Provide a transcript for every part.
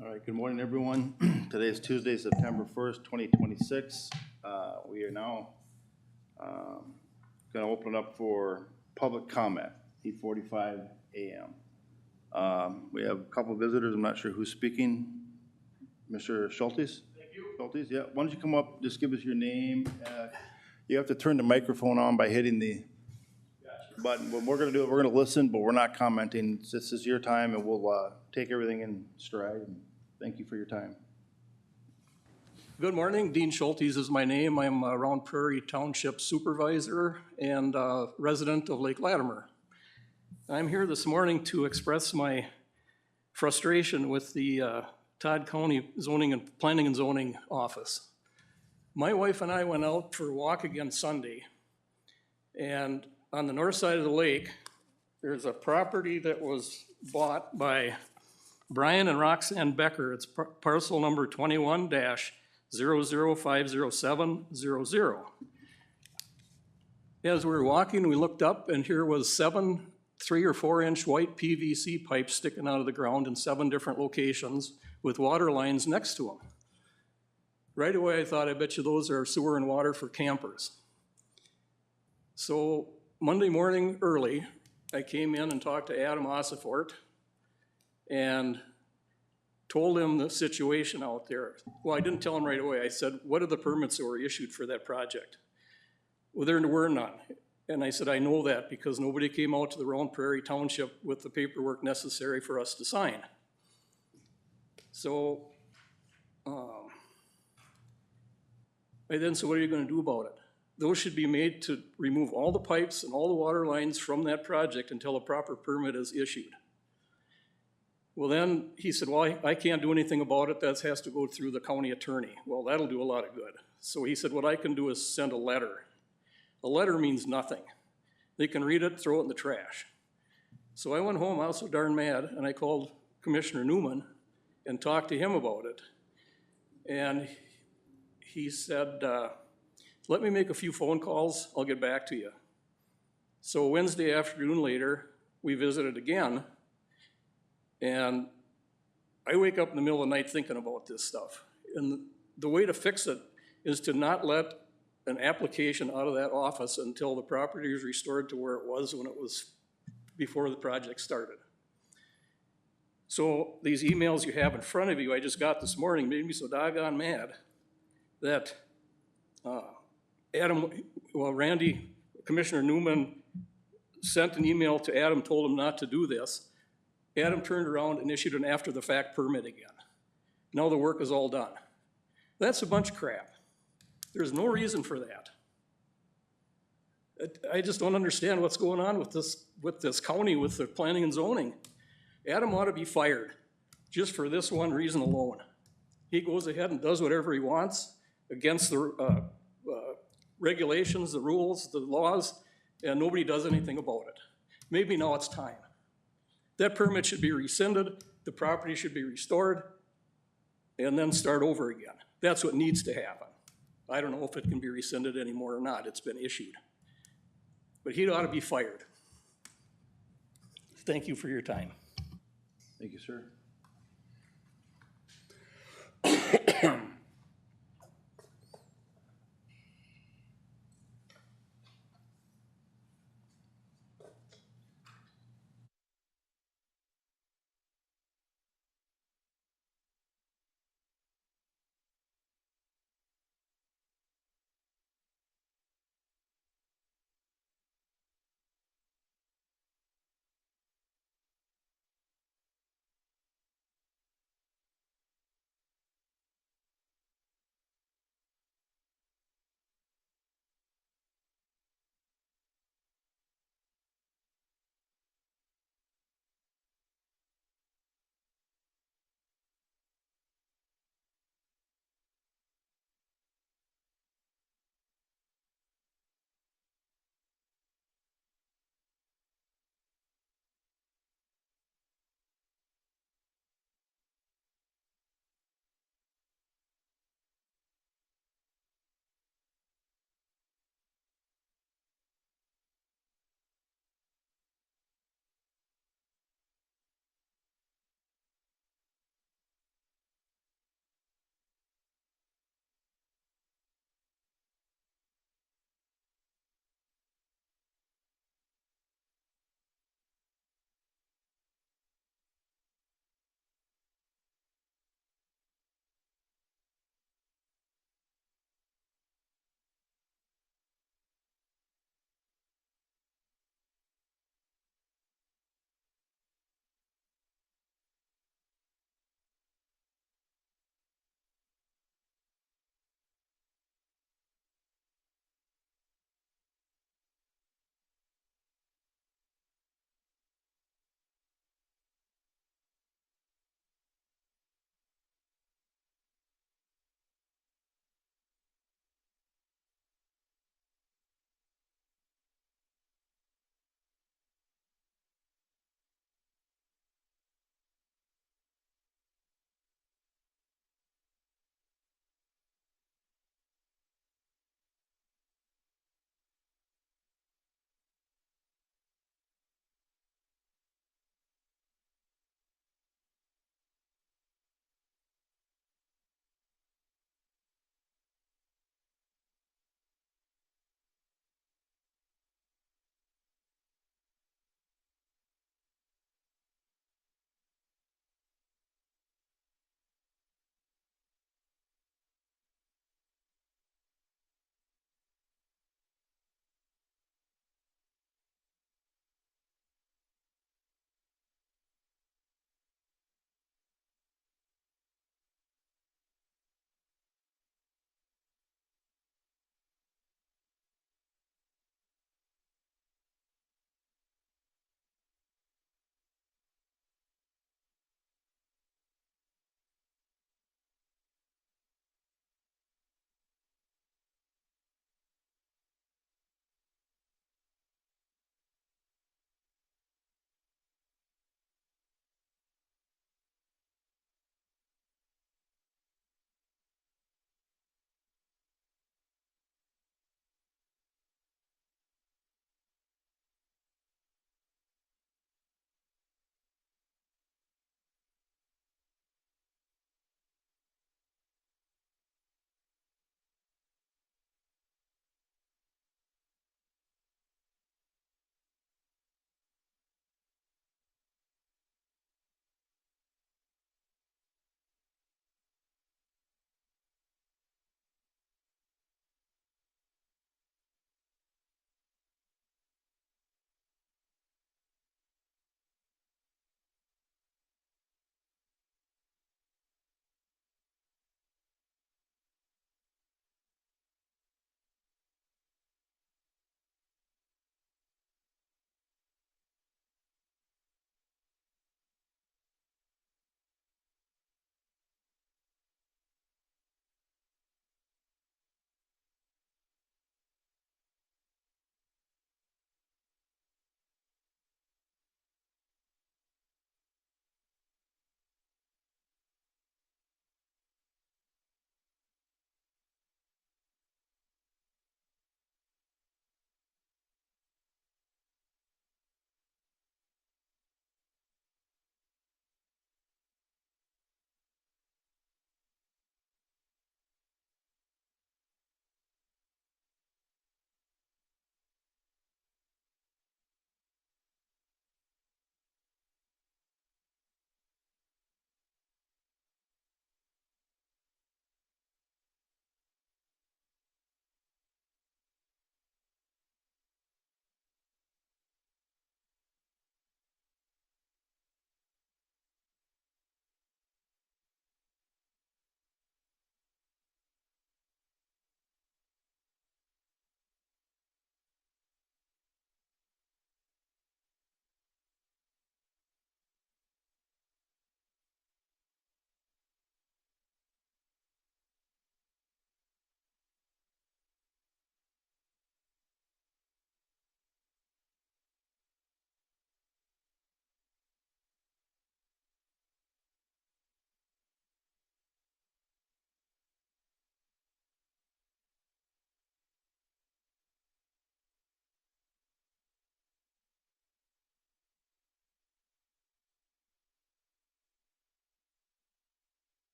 All right, good morning, everyone. Today is Tuesday, September 1st, 2026. We are now going to open up for public comment, 8:45 a.m. We have a couple of visitors. I'm not sure who's speaking. Mr. Schultes? Thank you. Schultes, yeah. Why don't you come up, just give us your name. You have to turn the microphone on by hitting the button. What we're going to do, we're going to listen, but we're not commenting. This is your time, and we'll take everything in stride. And thank you for your time. Good morning. Dean Schultes is my name. I'm a Round Prairie Township Supervisor and resident of Lake Latimer. I'm here this morning to express my frustration with the Todd County Planning and Zoning Office. My wife and I went out for a walk again Sunday, and on the north side of the lake, there's a property that was bought by Brian and Roxanne Becker. It's parcel number 21-0050700. As we were walking, we looked up, and here was 7 3 or 4 inch white PVC pipes sticking out of the ground in 7 different locations with water lines next to them. Right away, I thought, I bet you those are sewer and water for campers. So Monday morning early, I came in and talked to Adam Ossifort and told him the situation out there. Well, I didn't tell him right away. I said, what are the permits that were issued for that project? Well, there were none. And I said, I know that because nobody came out to the Round Prairie Township with the paperwork necessary for us to sign. So I then said, what are you going to do about it? Those should be made to remove all the pipes and all the water lines from that project until a proper permit is issued. Well, then he said, well, I can't do anything about it. That has to go through the county attorney. Well, that'll do a lot of good. So he said, what I can do is send a letter. A letter means nothing. They can read it, throw it in the trash. So I went home, I was so darn mad, and I called Commissioner Newman and talked to him about it. And he said, let me make a few phone calls, I'll get back to you. So Wednesday afternoon later, we visited again, and I wake up in the middle of the night thinking about this stuff. And the way to fix it is to not let an application out of that office until the property is restored to where it was when it was before the project started. So these emails you have in front of you, I just got this morning, made me so doggone mad that Randy, Commissioner Newman sent an email to Adam, told him not to do this. Adam turned around and issued an after-the-fact permit again. Now the work is all done. That's a bunch of crap. There's no reason for that. I just don't understand what's going on with this county, with the planning and zoning. Adam ought to be fired just for this one reason alone. He goes ahead and does whatever he wants against the regulations, the rules, the laws, and nobody does anything about it. Maybe now it's time. That permit should be rescinded, the property should be restored, and then start over again. That's what needs to happen. I don't know if it can be rescinded anymore or not. It's been issued. But he ought to be fired. Thank you for your time. Thank you, sir.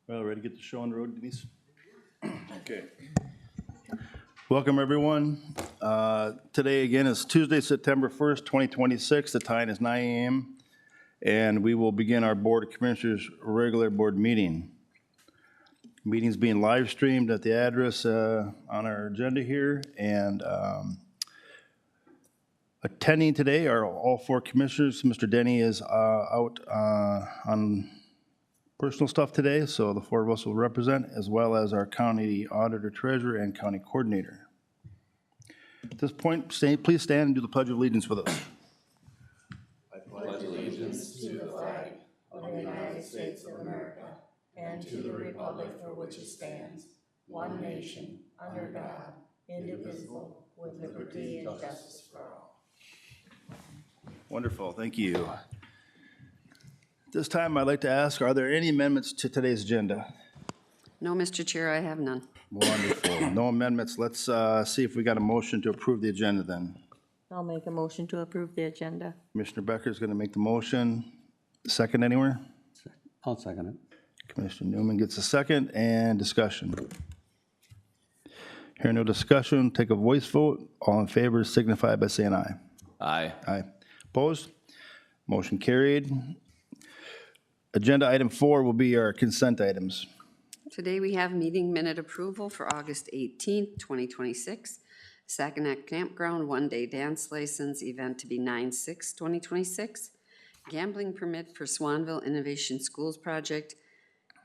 Well, ready to get the show on the road, Denise? Okay. Welcome, everyone. Today, again, is Tuesday, September 1st, 2026. The time is 9 a.m., and we will begin our Board of Commissioners regular board meeting. Meeting's being live streamed at the address on our agenda here, and attending today are all four commissioners. Mr. Denny is out on personal stuff today, so the four of us will represent, as well as our county auditor, treasurer, and county coordinator. At this point, please stand and do the Pledge of Allegiance with us. I pledge allegiance to the flag of the United States of America and to the republic for which it stands, one nation, under God, indivisible, with liberty and justice for all. Wonderful, thank you. This time, I'd like to ask, are there any amendments to today's agenda? No, Mr. Chair, I have none. Wonderful. No amendments. Let's see if we got a motion to approve the agenda then. I'll make a motion to approve the agenda. Commissioner Becker is going to make the motion. Second anywhere? I'll second it. Commissioner Newman gets a second, and discussion. Hearing no discussion, take a voice vote. All in favor signify by saying aye. Aye. Aye. Opposed? Motion carried. Agenda item 4 will be our consent items. Today we have meeting minute approval for August 18th, 2026. Saguenay Campground one-day dance license event to be 9/6/2026. Gambling permit for Swanville Innovation Schools project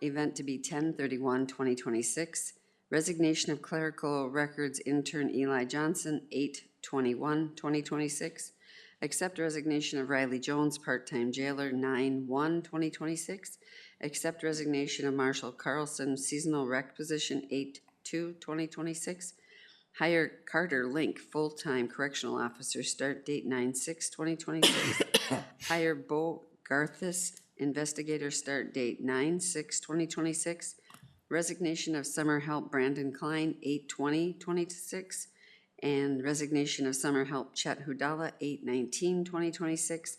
event to be 10/31/2026. Resignation of clerical records intern Eli Johnson 8/21/2026. Accept resignation of Riley Jones, part-time jailer, 9/1/2026. Accept resignation of Marshall Carlson, seasonal rec position, 8/2/2026. Hire Carter Link, full-time correctional officer, start date 9/6/2026. Hire Bo Garthis, investigator, start date 9/6/2026. Resignation of summer help Brandon Klein, 8/20/2026. And resignation of summer help Chet Hudala, 8/19/2026,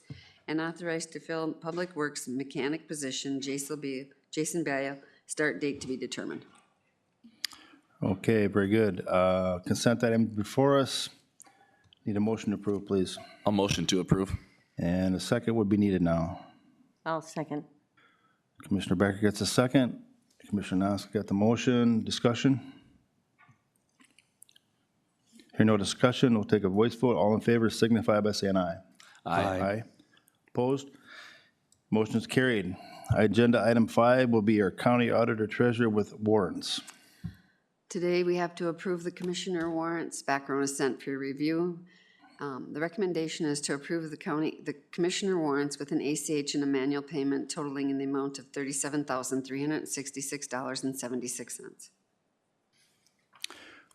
and authorized to fill public works mechanic position Jason Baia, start date to be determined. Okay, very good. Consent item before us. Need a motion to approve, please. I'll motion to approve. And a second would be needed now. I'll second. Commissioner Becker gets a second. Commissioner Nosk got the motion. Discussion? Hear no discussion, we'll take a voice vote. All in favor signify by saying aye. Aye. Opposed? Motion is carried. Agenda item 5 will be our county auditor treasurer with warrants. Today, we have to approve the commissioner warrants. Background is sent for review. The recommendation is to approve the commissioner warrants with an ACH and a manual payment totaling in the amount of $37,366.76.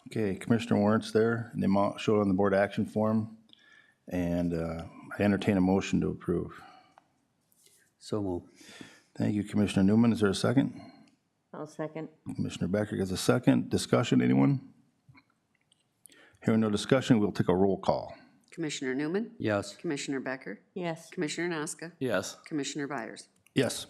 Okay, commissioner warrants there, and the amount showed on the board action form. And I entertain a motion to approve. So move. Thank you, Commissioner Newman. Is there a second? I'll second. Commissioner Becker gets a second. Discussion, anyone? Hearing no discussion, we'll take a roll call. Commissioner Newman? Yes. Commissioner Becker? Yes. Commissioner Noska? Yes. Commissioner Byers? Yes.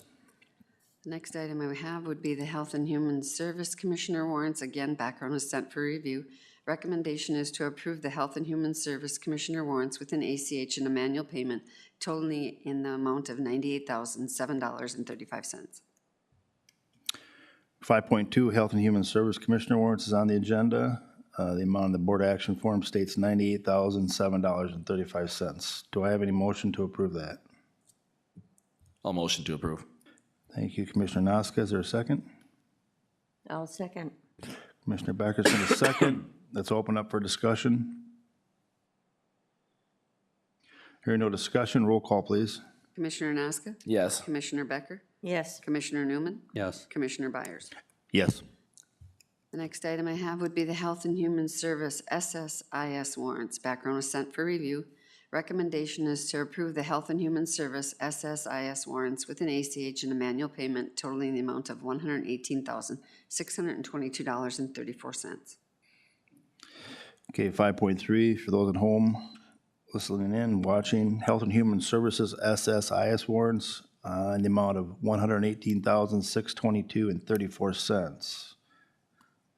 The next item I have would be the Health and Human Service Commissioner warrants. Again, background is sent for review. Recommendation is to approve the Health and Human Service Commissioner warrants with an ACH and a manual payment totaling in the amount of $98,007.35. 5.2, Health and Human Service Commissioner warrants is on the agenda. The amount on the board action form states $98,007.35. Do I have any motion to approve that? I'll motion to approve. Thank you, Commissioner Noska. Is there a second? I'll second. Commissioner Becker's going to second. Let's open up for discussion. Hearing no discussion, roll call, please. Commissioner Noska? Yes. Commissioner Becker? Yes. Commissioner Newman? Yes. Commissioner Byers? Yes. The next item I have would be the Health and Human Service SSIS warrants. Background is sent for review. Recommendation is to approve the Health and Human Service SSIS warrants with an ACH and a manual payment totaling the amount of $118,622.34. Okay, 5.3, for those at home listening in, watching, Health and Human Services SSIS warrants. in the amount of $118,622.34.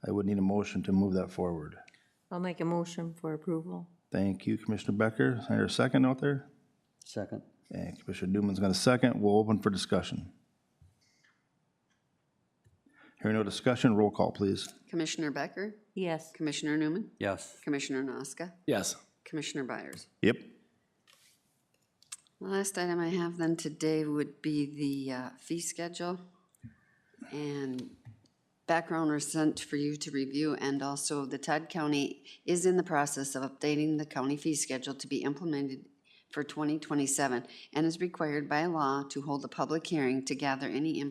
I would need a motion to move that forward. I'll make a motion for approval. Thank you, Commissioner Becker. Is there a second out there? Second. And Commissioner Newman's going to second. We'll open for discussion. Hearing no discussion, roll call, please. Commissioner Becker, Yes. Commissioner Newman, Yes. Commissioner Noska, Yes. Commissioner Byers. Yep. The last item I have then today would be the fee schedule. And background was sent for you to review, and also the Todd County is in the process of updating the county fee schedule to be implemented for 2027 and is required by law to hold a public hearing to gather any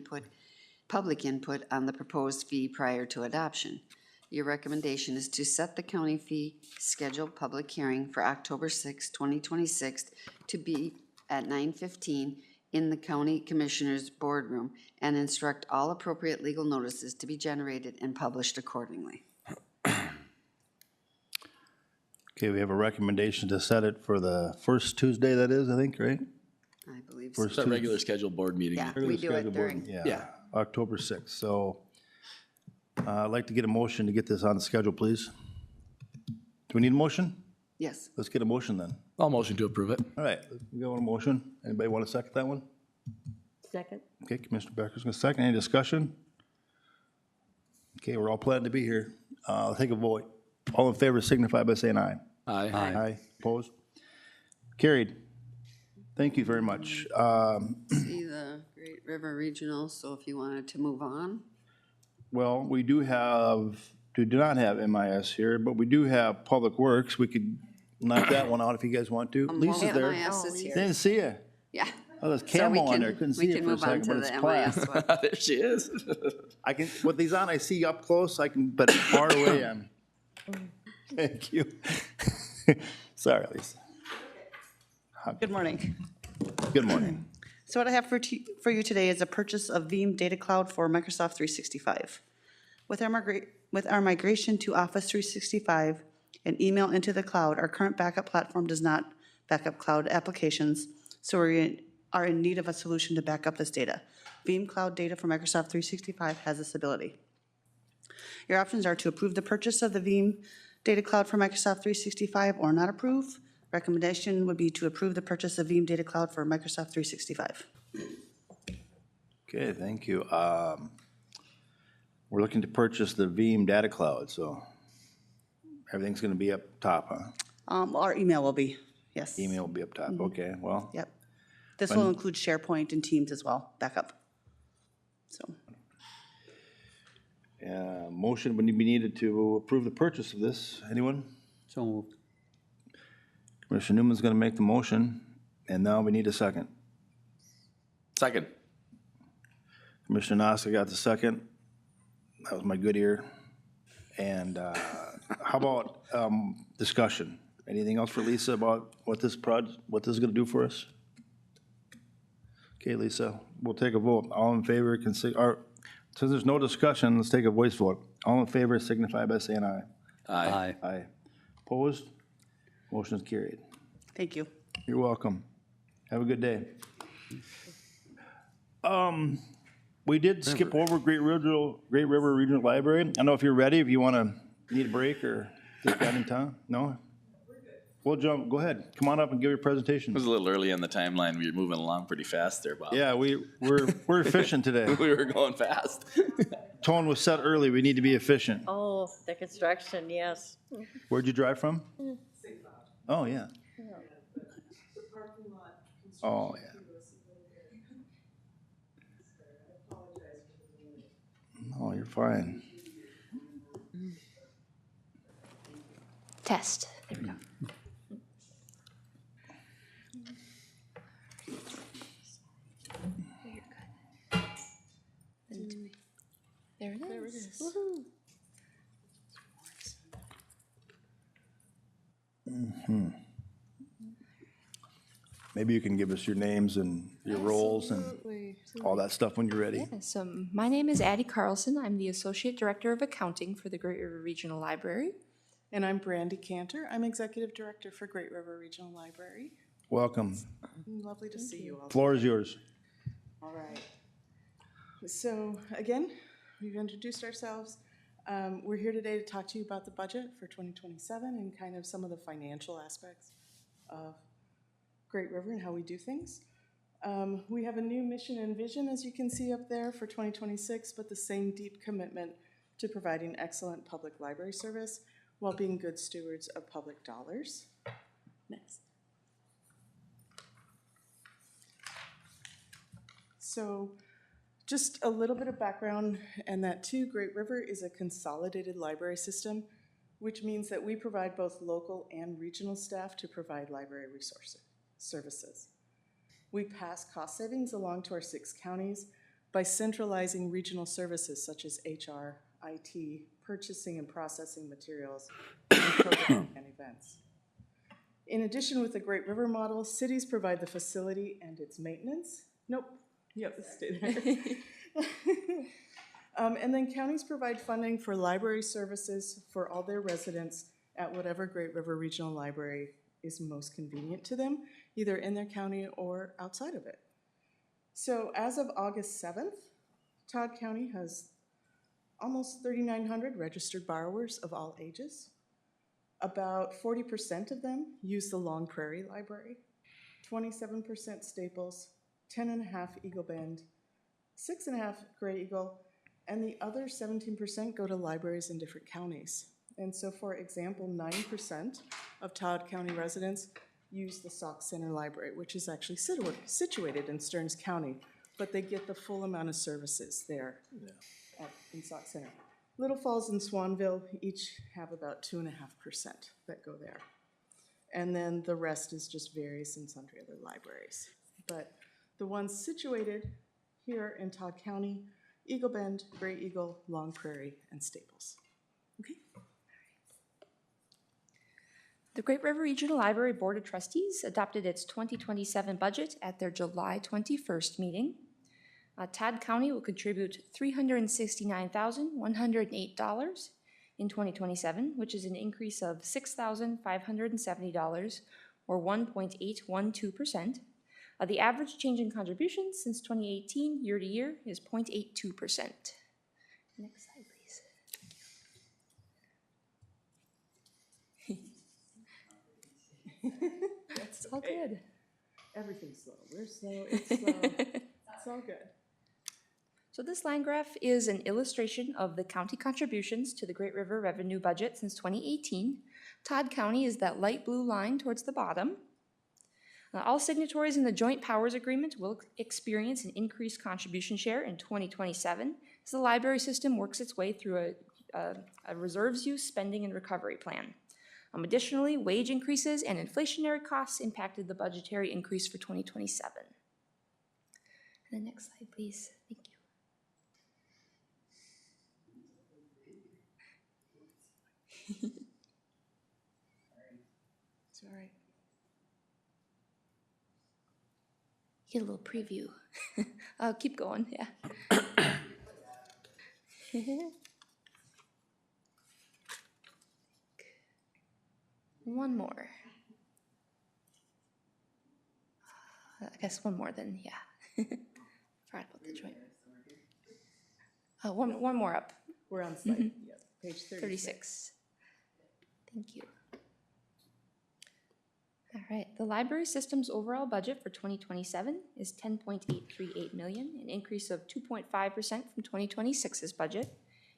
public input on the proposed fee prior to adoption. Your recommendation is to set the county fee schedule public hearing for October 6, 2026 to be at 9:15 in the County Commissioners Boardroom and instruct all appropriate legal notices to be generated and published accordingly. Okay, we have a recommendation to set it for the first Tuesday, that is, I think, right? I believe so. First It's a regular scheduled board meeting. Yeah, Regular we do it scheduled board, during, Yeah, October 6th. So I'd like to get a motion to get this on the schedule, please. Do we need a motion? yes. Let's get a motion then. I'll motion to approve it. All right, we got a motion. Anybody want to second that one? Second. Okay, Commissioner Becker's going to second. Any discussion? Okay, we're all planning to be here. I'll take a vote. All in favor signify by saying aye. Aye. Aye. Opposed? Carried. Thank you very much. See the Great River Regional, so if you wanted to move on. Well, we do not have MIS here, but we do have Public Works. We could knock that one out if you guys want to. Lisa's there. MIS is here. Didn't see you. Yeah. Oh, there's So we camo on can- there. Couldn't we see can it for a move on second, to but it's the class. MIS one. There she is. I can, with these on, I see up close, but far away, thank you. Sorry, Lisa. Good morning. Good morning. So what I have for you today is a purchase of Veeam Data Cloud for Microsoft 365. With our migration to Office 365 and email into the cloud, our current backup platform does not back up cloud applications, so we are in need of a solution to back up this data. Veeam Cloud Data for Microsoft 365 has this ability. Your options are to approve the purchase of the Veeam Data Cloud for Microsoft 365 or not approve. Recommendation would be to approve the purchase of Veeam Data Cloud for Microsoft 365. Okay, thank you. We're looking to purchase the Veeam Data Cloud, so everything's going to be up top, huh? Our email will be, yes. Email will be up top, okay, well, Yep. This will include SharePoint and Teams as well, backup. So, motion would be needed to approve the purchase of this. Anyone? So moved. Commissioner Newman's going to make the motion, and now we need a second. Second. Commissioner Noska got the second. That was my good ear. And how about discussion? Anything else for Lisa about what this is going to do for us? Okay, Lisa, we'll take a vote. All in favor, since there's no discussion, let's take a voice vote. All in favor signify by saying aye. Aye. Aye. Opposed? Motion is carried. thank you. You're welcome. Have a good day. We did skip over Great River Regional Library. I don't know if you're ready, if you want to need a break or get that in town. No? We'll jump, go ahead. Come on up and give your It presentation. was a little early in the timeline. We were moving along pretty fast there, Bob. Yeah, we're efficient today. We were going fast. Tone was set early. We need to be efficient. Oh, the construction, yes. Where'd you drive from? Oh, yeah. Oh, yeah. Oh, you're fine. Test. There we go. You're good. Then to me. There it is. Woohoo. Maybe you can give us your names and your roles and all that stuff when you're ready. Yeah, so my name is Addie Carlson. I'm the Associate Director of Accounting for the Great River Regional Library. And I'm Brandy Cantor. I'm Executive Director for Great River Regional Library. Welcome. Lovely to see you all. Floor is yours. All right. So again, we've introduced ourselves. We're here today to talk to you about the budget for 2027 and kind of some of the financial aspects of Great River and how we do things. We have a new mission and vision, as you can see up there, for 2026, but the same deep commitment to providing excellent public library service while being good stewards of public dollars. Next. So just a little bit of background, and that too, Great River is a consolidated library system, which means that we provide both local and regional staff to provide library services. We pass cost savings along to our 6 counties by centralizing regional services such as HR, IT, purchasing and processing materials, and programming and events. In addition, with the Great River model, cities provide the facility and its maintenance. Nope, you have to stay there. And then counties provide funding for library services for all their residents at whatever Great River Regional Library is most convenient to them, either in their county or outside of it. So as of August 7th, Todd County has almost 3,900 registered borrowers of all ages. About 40% of them use the Long Prairie Library, 27% Staples, 10.5 Eagle Bend, 6.5 Gray Eagle, and the other 17% go to libraries in different counties. And so, for example, 9% of Todd County residents use the Sauk Center Library, which is actually situated in Stearns County, but they get the full amount of services there in Sauk Center. Little Falls and Swanville each have about 2.5% that go there. And then the rest is just various and sundry other libraries. But the ones situated here in Todd County, Eagle Bend, Gray Eagle, Long Prairie, and Staples. Okay. The Great River Regional Library Board of Trustees adopted its 2027 budget at their July 21st meeting. Todd County will contribute $369,108 in 2027, which is an increase of $6,570, or 1.812%. The average change in contributions since 2018 year to year is 0.82%. Next slide, please. That's all good. Everything's slow. We're slow. It's slow. It's all good. So this line graph is an illustration of the county contributions to the Great River revenue budget since 2018. Todd County is that light blue line towards the bottom. All signatories in the Joint Powers Agreement will experience an increased contribution share in 2027 as the library system works its way through a reserves use, spending, and recovery plan. Additionally, wage increases and inflationary costs impacted the budgetary increase for 2027. And the next slide, please. Thank you. It's all right. Get a little preview. Keep going, yeah. One more. I guess one more then, yeah. Forgot about the joint. One more up. We're on slide, yep, page 36. Thank you. All right, the library system's overall budget for 2027 is $10.838 million, an increase of 2.5% from 2026's budget.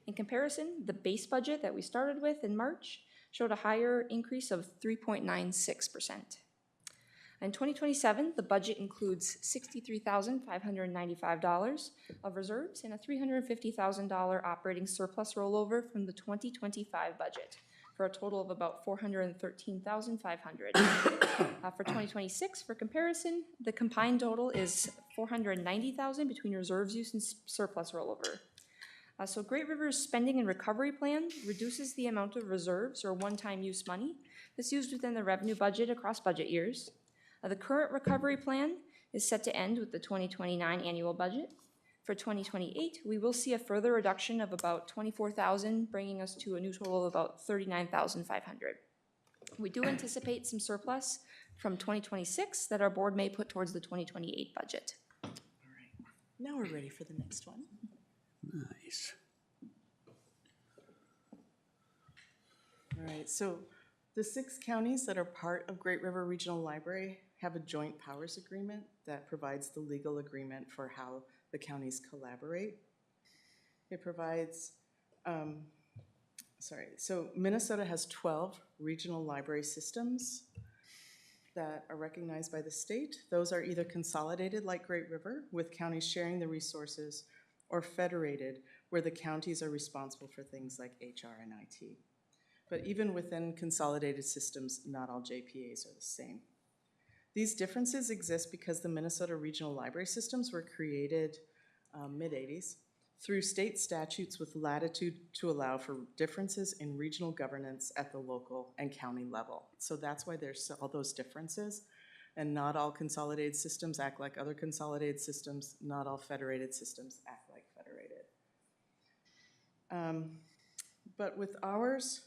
In comparison, the base budget that we started with in March showed a higher increase of 3.96%. In 2027, the budget includes $63,595 of reserves and a $350,000 operating surplus rollover from the 2025 budget, for a total of about $413,500. For 2026, for comparison, the combined total is $490,000 between reserves use and surplus rollover. So Great River's spending and recovery plan reduces the amount of reserves or one-time use money that's used within the revenue budget across budget years. The current recovery plan is set to end with the 2029 annual budget. For 2028, we will see a further reduction of about $24,000, bringing us to a new total of about $39,500. We do anticipate some surplus from 2026 that our board may put towards the 2028 budget. All right. Now we're ready for the next one. Nice. All right, so the 6 counties that are part of Great River Regional Library have a joint powers agreement that provides the legal agreement for how the counties collaborate. It provides, so Minnesota has 12 regional library systems that are recognized by the state. Those are either consolidated like Great River, with counties sharing the resources, or federated, where the counties are responsible for things like HR and IT. But even within consolidated systems, not all JPAs are the same. These differences exist because the Minnesota regional library systems were created mid-80s through state statutes with latitude to allow for differences in regional governance at the local and county level. So that's why there's all those differences. And not all consolidated systems act like other consolidated systems. Not all federated systems act like federated. But with ours,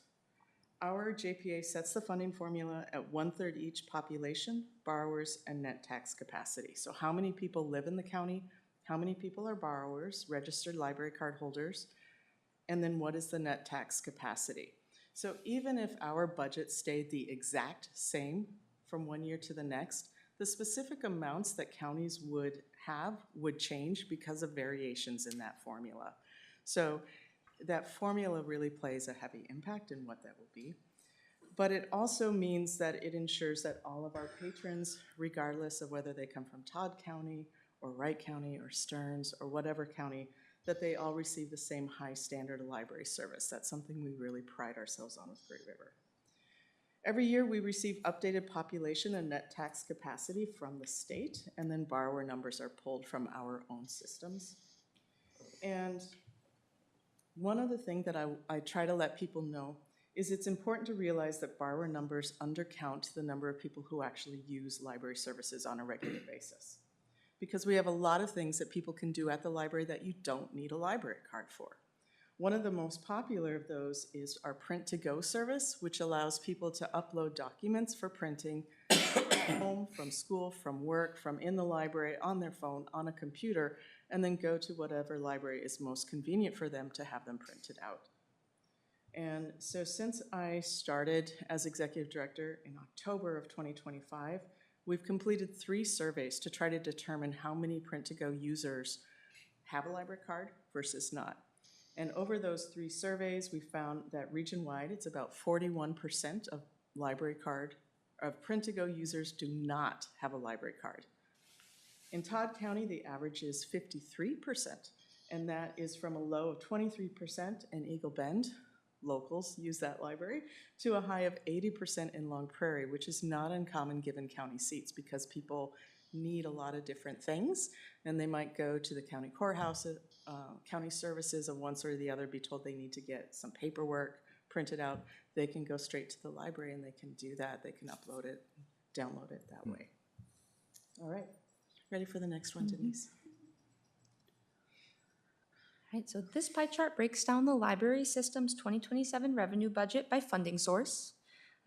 our JPA sets the funding formula at 1/3 each population, borrowers, and net tax capacity. So how many people live in the county, how many people are borrowers, registered library card holders, and then what is the net tax capacity? So even if our budget stayed the exact same from one year to the next, the specific amounts that counties would have would change because of variations in that formula. So that formula really plays a heavy impact in what that will be. But it also means that it ensures that all of our patrons, regardless of whether they come from Todd County or Wright County or Stearns or whatever county, that they all receive the same high standard of library service. That's something we really pride ourselves on with Great River. Every year we receive updated population and net tax capacity from the state, and then borrower numbers are pulled from our own systems. And one of the things that I try to let people know is it's important to realize that borrower numbers undercount the number of people who actually use library services on a regular basis. Because we have a lot of things that people can do at the library that you don't need a library card for. One of the most popular of those is our print-to-go service, which allows people to upload documents for printing from home, from school, from work, from in the library, on their phone, on a computer, and then go to whatever library is most convenient for them to have them printed out. And so since I started as executive director in October of 2025, we've completed 3 surveys to try to determine how many print-to-go users have a library card versus not. And over those 3 surveys, we found that region-wide, it's about 41% of print-to-go users do not have a library card. In Todd County, the average is 53%, and that is from a low of 23% in Eagle Bend, locals use that library, to a high of 80% in Long Prairie, which is not uncommon given county seats because people need a lot of different things, and they might go to the county courthouse, county services of one sort or the other, be told they need to get some paperwork printed out. They can go straight to the library and they can do that. They can upload it, download it that way. All right, ready for the next one, Denise? All right, so this pie chart breaks down the library system's 2027 revenue budget by funding source.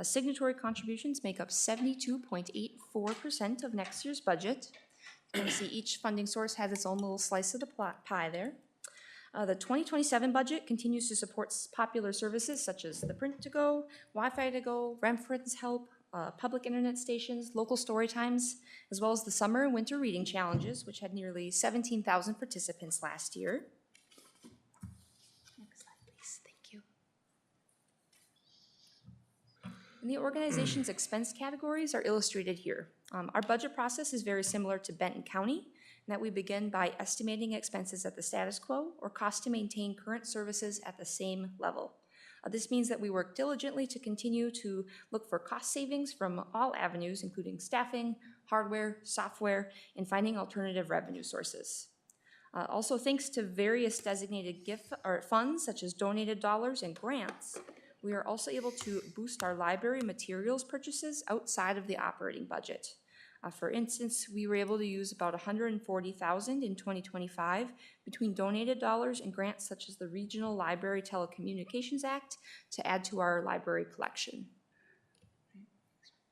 Signatory contributions make up 72.84% of next year's budget. You can see each funding source has its own little slice of the pie there. The 2027 budget continues to support popular services such as the print-to-go, Wi-Fi-to-go, reference help, public internet stations, local story times, as well as the summer and winter reading challenges, which had nearly 17,000 participants last year. Next slide, please. Thank you. And the organization's expense categories are illustrated here. Our budget process is very similar to Benton County, in that we begin by estimating expenses at the status quo or cost to maintain current services at the same level. This means that we work diligently to continue to look for cost savings from all avenues, including staffing, hardware, software, and finding alternative revenue sources. Also, thanks to various designated gift or funds such as donated dollars and grants, we are also able to boost our library materials purchases outside of the operating budget. For instance, we were able to use about $140,000 in 2025 between donated dollars and grants such as the Regional Library Telecommunications Act to add to our library collection.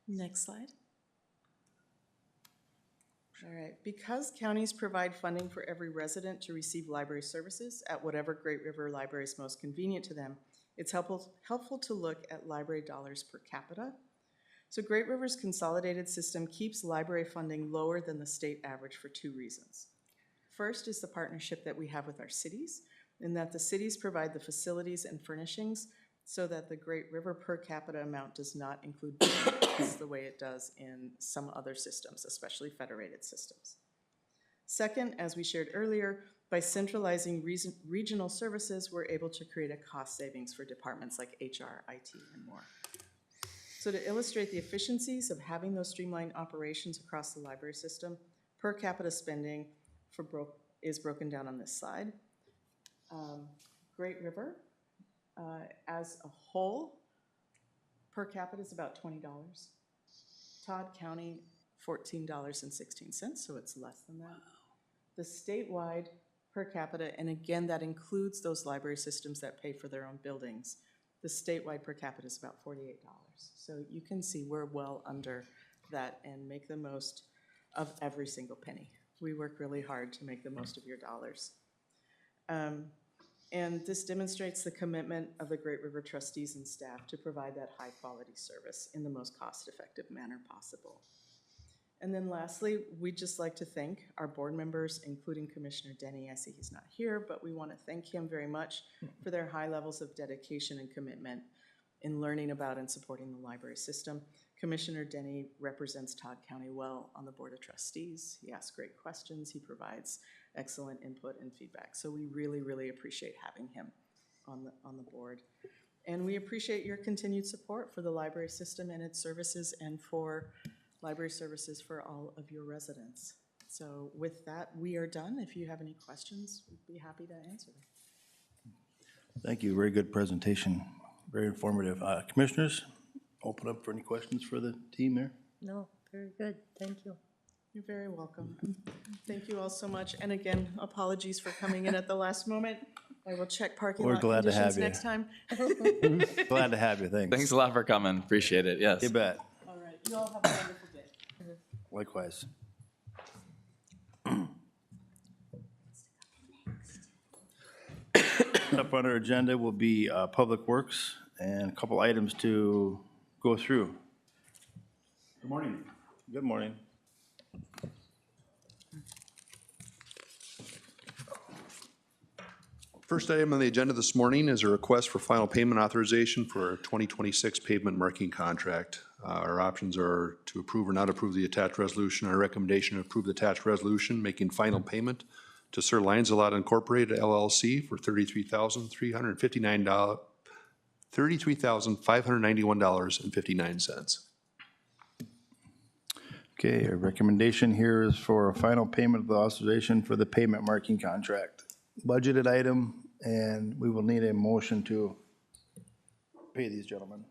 Next slide. All right, because counties provide funding for every resident to receive library services at whatever Great River library is most convenient to them, it's helpful to look at library dollars per capita. So Great River's consolidated system keeps library funding lower than the state average for two reasons. First is the partnership that we have with our cities, in that the cities provide the facilities and furnishings so that the Great River per capita amount does not include benefits the way it does in some other systems, especially federated systems. Second, as we shared earlier, by centralizing regional services, we're able to create a cost savings for departments like HR, IT, and more. So to illustrate the efficiencies of having those streamlined operations across the library system, per capita spending is broken down on this slide. Great River, as a whole, per capita is about $20. Todd County, $14.16, so it's less than that. The statewide per capita, and again, that includes those library systems that pay for their own buildings, the statewide per capita is about $48. So you can see we're well under that and make the most of every single penny. We work really hard to make the most of your dollars. And this demonstrates the commitment of the Great River trustees and staff to provide that high-quality service in the most cost-effective manner possible. And then lastly, we'd just like to thank our board members, including Commissioner Denny. I see he's not here, but we want to thank him very much for their high levels of dedication and commitment in learning about and supporting the library system. Commissioner Denny represents Todd County well on the Board of Trustees. He asks great questions. He provides excellent input and feedback. So we really, really appreciate having him on the board. And we appreciate your continued support for the library system and its services and for library services for all of your residents. So with that, we are done. If you have any questions, we'd be happy to answer them. Thank you, very good presentation, very informative. Commissioners, open up for any questions for the team there? No, very good, thank you. You're very welcome. Thank you all so much. And again, apologies for coming in at the last moment. I will check parking We're lot glad to have conditions you. next time. Glad to have you, thanks. Thanks a lot for coming. Appreciate it. Yes. You bet. All right, you all have a wonderful day. Likewise. Up on our agenda will be Public Works and a couple items to go through. Good morning. Good morning. First item on the agenda this morning is a request for final payment authorization for our 2026 pavement marking contract. Our options are to approve or not approve the attached resolution. Our recommendation to approve the attached resolution, making final payment to Sir Lancelot Incorporated LLC for $33,591.59. Okay, our recommendation here is for a final payment of the authorization for the pavement marking contract. Budgeted item, and we will need a motion to pay these gentlemen.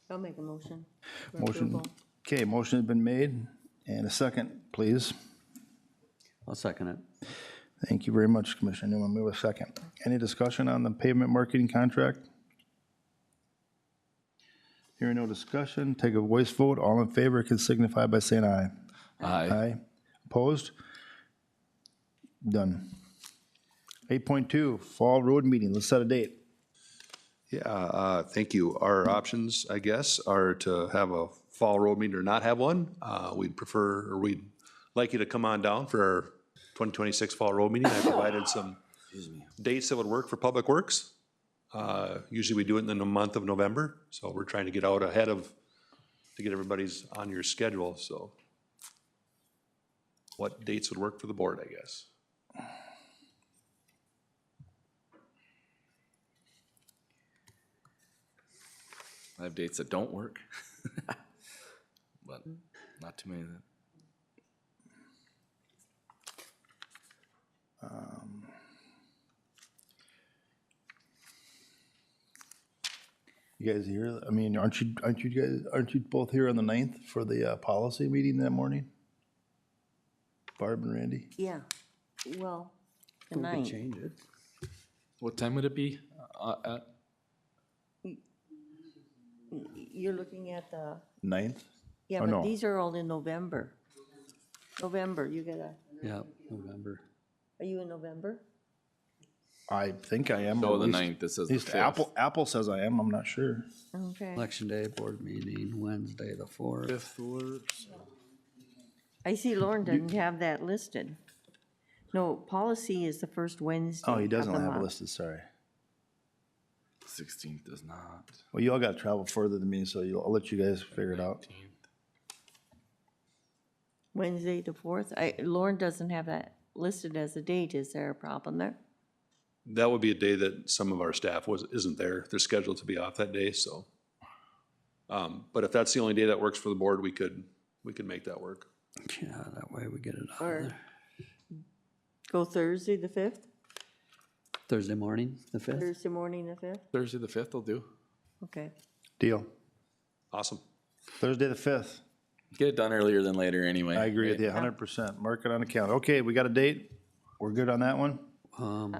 I'll make a motion. for Motion, approval. okay, motion has been made, and a second, please. I'll second it. Thank you very much, Commissioner Newman. Move a second. Any discussion on the pavement marketing contract? Hearing no discussion, take a voice vote. All in favor can signify by saying aye. Aye. Opposed? Done. 8.2, fall road meeting. Let's set a date. Yeah, thank you. Our options, I guess, are to have a fall road meeting or not have one. We'd prefer, or we'd like you to come on down for our 2026 fall road meeting. I provided some dates that would work for Public Works. Usually we do it in the month of November, so we're trying to get out ahead of, to get everybody's on your schedule, so. What dates would work for the board, I guess? I have dates that don't work. But not too many that. You guys here? I mean, aren't you both here on the 9th for the policy meeting that morning? Barb and Randy? Yeah, well, the We could ninth. change it. What time would it be? At? You're looking at the, 9th? yeah, Oh, no. but these are all in November. November, you gotta, Yeah, November. are you in November? I think I am. So or the at least- 9th, this is At the least 5th. Apple says I am, I'm not sure. Okay. Election day, board meeting, Wednesday, the 4th. I see Lauren doesn't have that listed. No, policy is the first Wednesday Oh, he of doesn't the have it month. listed, sorry. 16th does not. Well, you all gotta travel further than me, so I'll let you guys figure it out. 19th. Wednesday the 4th. Lauren doesn't have that listed as a date. Is there a problem there? That would be a day that some of our staff isn't there. They're scheduled to be off that day, so. But if that's the only day that works for the board, we could make that work. Yeah, that way we get it out Or of there. go Thursday the 5th? Thursday morning, the 5th. Thursday morning the 5th? Thursday the 5th will do. Okay. Deal. Awesome. Thursday the 5th. Get it done earlier than later anyway. I agree with you 100%. Mark it on the calendar. Okay, we got a date? We're good on that one? Hold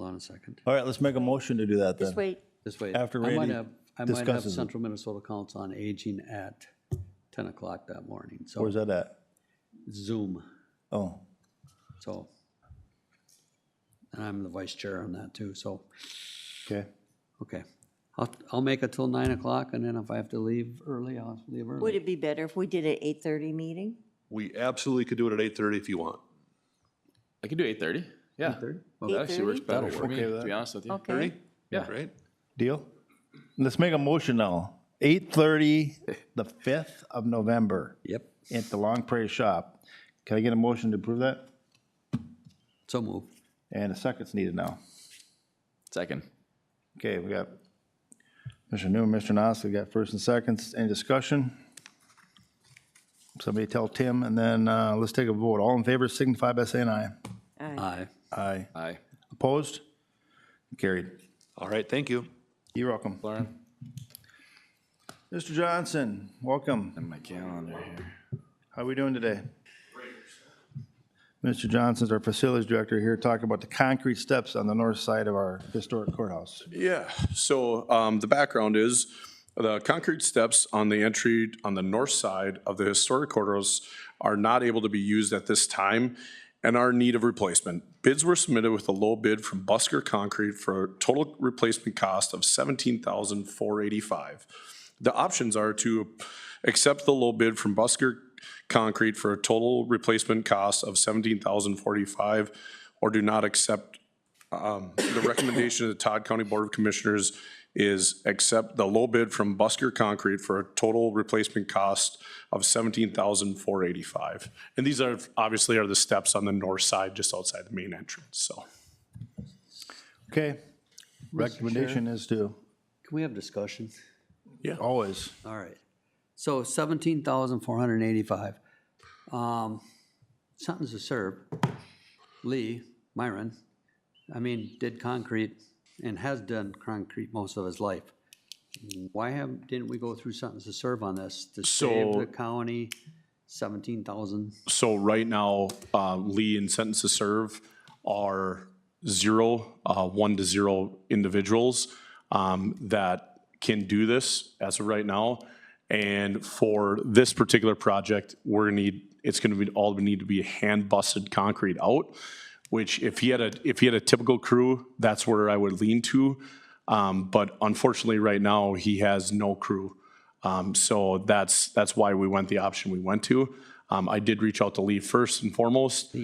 on a second. All right, let's make a motion to do that then. Just wait. This way. After I might Randy have discusses it. Central Minnesota Council on Aging at 10 o'clock that morning, Where's so that at? Zoom, Oh, so. And I'm the vice chair on that too, so, okay. okay. I'll make it till 9 o'clock, and then if I have to leave early, I'll leave Would early. it be better if we did an 8:30 meeting? We absolutely could do it at 8:30 if you want. I can do 8:30. Yeah. 8:30? That actually works 8:30? better for me, Okay with to that. be honest with you. Okay. Yeah. Right? Deal? Let's make a motion now. 8:30, the 5th of November Yep, at the Long Prairie Shop. Can I get a motion to approve that? so move. And a second's needed now. Second. Okay, we got Mr. Newman, Mr. Nas, we got first and seconds. Any discussion? Somebody tell Tim, and then let's take a vote. All in favor signify by saying aye. Aye. Aye. Aye. Opposed? Carried. All right, thank you. You're welcome. Lauren? Mr. Johnson, welcome. And my calendar here. How are we doing today? Mr. Johnson's our facilities director here, talking about the concrete steps on the north side of our historic courthouse. Yeah, so the background is the concrete steps on the entry on the north side of the historic courthouse are not able to be used at this time and are in need of replacement. Bids were submitted with a low bid from Busker Concrete for a total replacement cost of $17,485. The options are to accept the low bid from Busker Concrete for a total replacement cost of $17,045, or do not accept. The recommendation of the Todd County Board of Commissioners is accept the low bid from Busker Concrete for a total replacement cost of $17,485. And these are obviously the steps on the north side, just outside the main entrance, so. Okay. Recommendation is to, Can we have discussion? always, All right. So 17,485. Sentence to serve. Lee, Myron, did concrete and has done concrete most of his life. Why didn't we go through sentence to serve on this to save the county 17,000? So right now, Lee and Sentence to Serve are 1 to 0 individuals that can do this as of right now. And for this particular project, it's gonna be all need to be hand busted concrete out, which if he had a typical crew, that's where I would lean to. But unfortunately, right now, he has no crew. So that's why we went the option we went to. I did reach out to Lee first and foremost.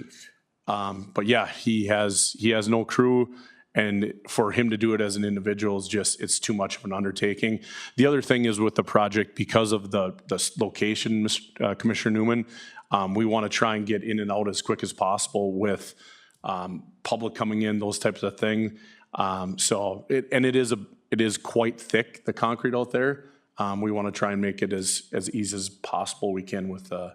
But yeah, he has no crew, and for him to do it as an individual is it's too much of an undertaking. The other thing is with the project, because of the location, Commissioner Newman, we want to try and get in and out as quick as possible with public coming in, those types of things. So it is quite thick, the concrete out there. We want to try and make it as easy as possible we can with the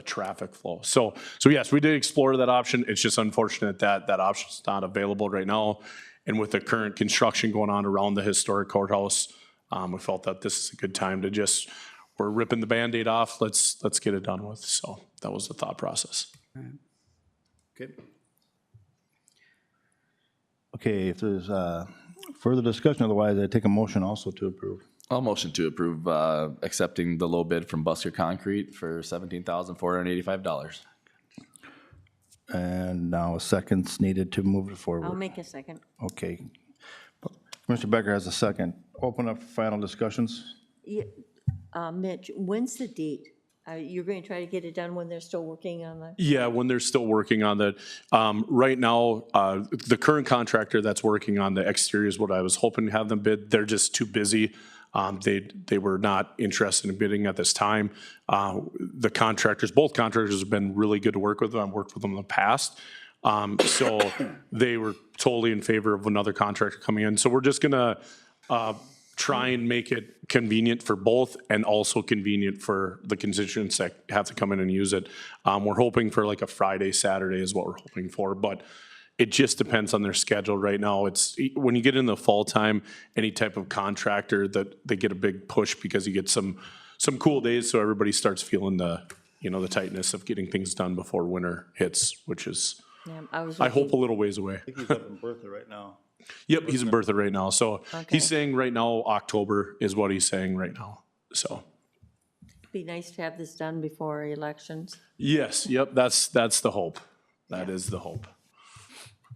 traffic flow. So yes, we did explore that option. It's just unfortunate that that option's not available right now. And with the current construction going on around the historic courthouse, we felt that this is a good time to we're ripping the Band-Aid off. Let's get it done with. So that was the thought process. okay. Okay, if there's further discussion, otherwise I take a motion also to approve. I'll motion to approve accepting the low bid from Busker Concrete for $17,485. And now a second's needed to move it forward. I'll make a second. Okay. Mr. Becker has a second. Open up for final discussions. Yeah, Mitch, when's the date? You're going to try to get it done when they're still working on the, Yeah, when they're still working on that. Right now, the current contractor that's working on the exterior is what I was hoping to have them bid. They're just too busy. They were not interested in bidding at this time. The contractors, both contractors have been really good to work with. I've worked with them in the past. So they were totally in favor of another contractor coming in. So we're just gonna try and make it convenient for both and also convenient for the constituents that have to come in and use it. We're hoping for like a Friday, Saturday is what we're hoping for, but it just depends on their schedule right now. It's, when you get in the fall time, any type of contractor that they get a big push because you get some cool days, so everybody starts feeling the, the tightness of getting things done before winter hits, which is, yeah, I hope, a little ways away. I think he's up in Bertha right now. Yep, he's in Bertha right now. So Okay. he's saying right now, October is what he's saying right now. So, be nice to have this done before elections. yes, yep, that's the hope. That is the hope.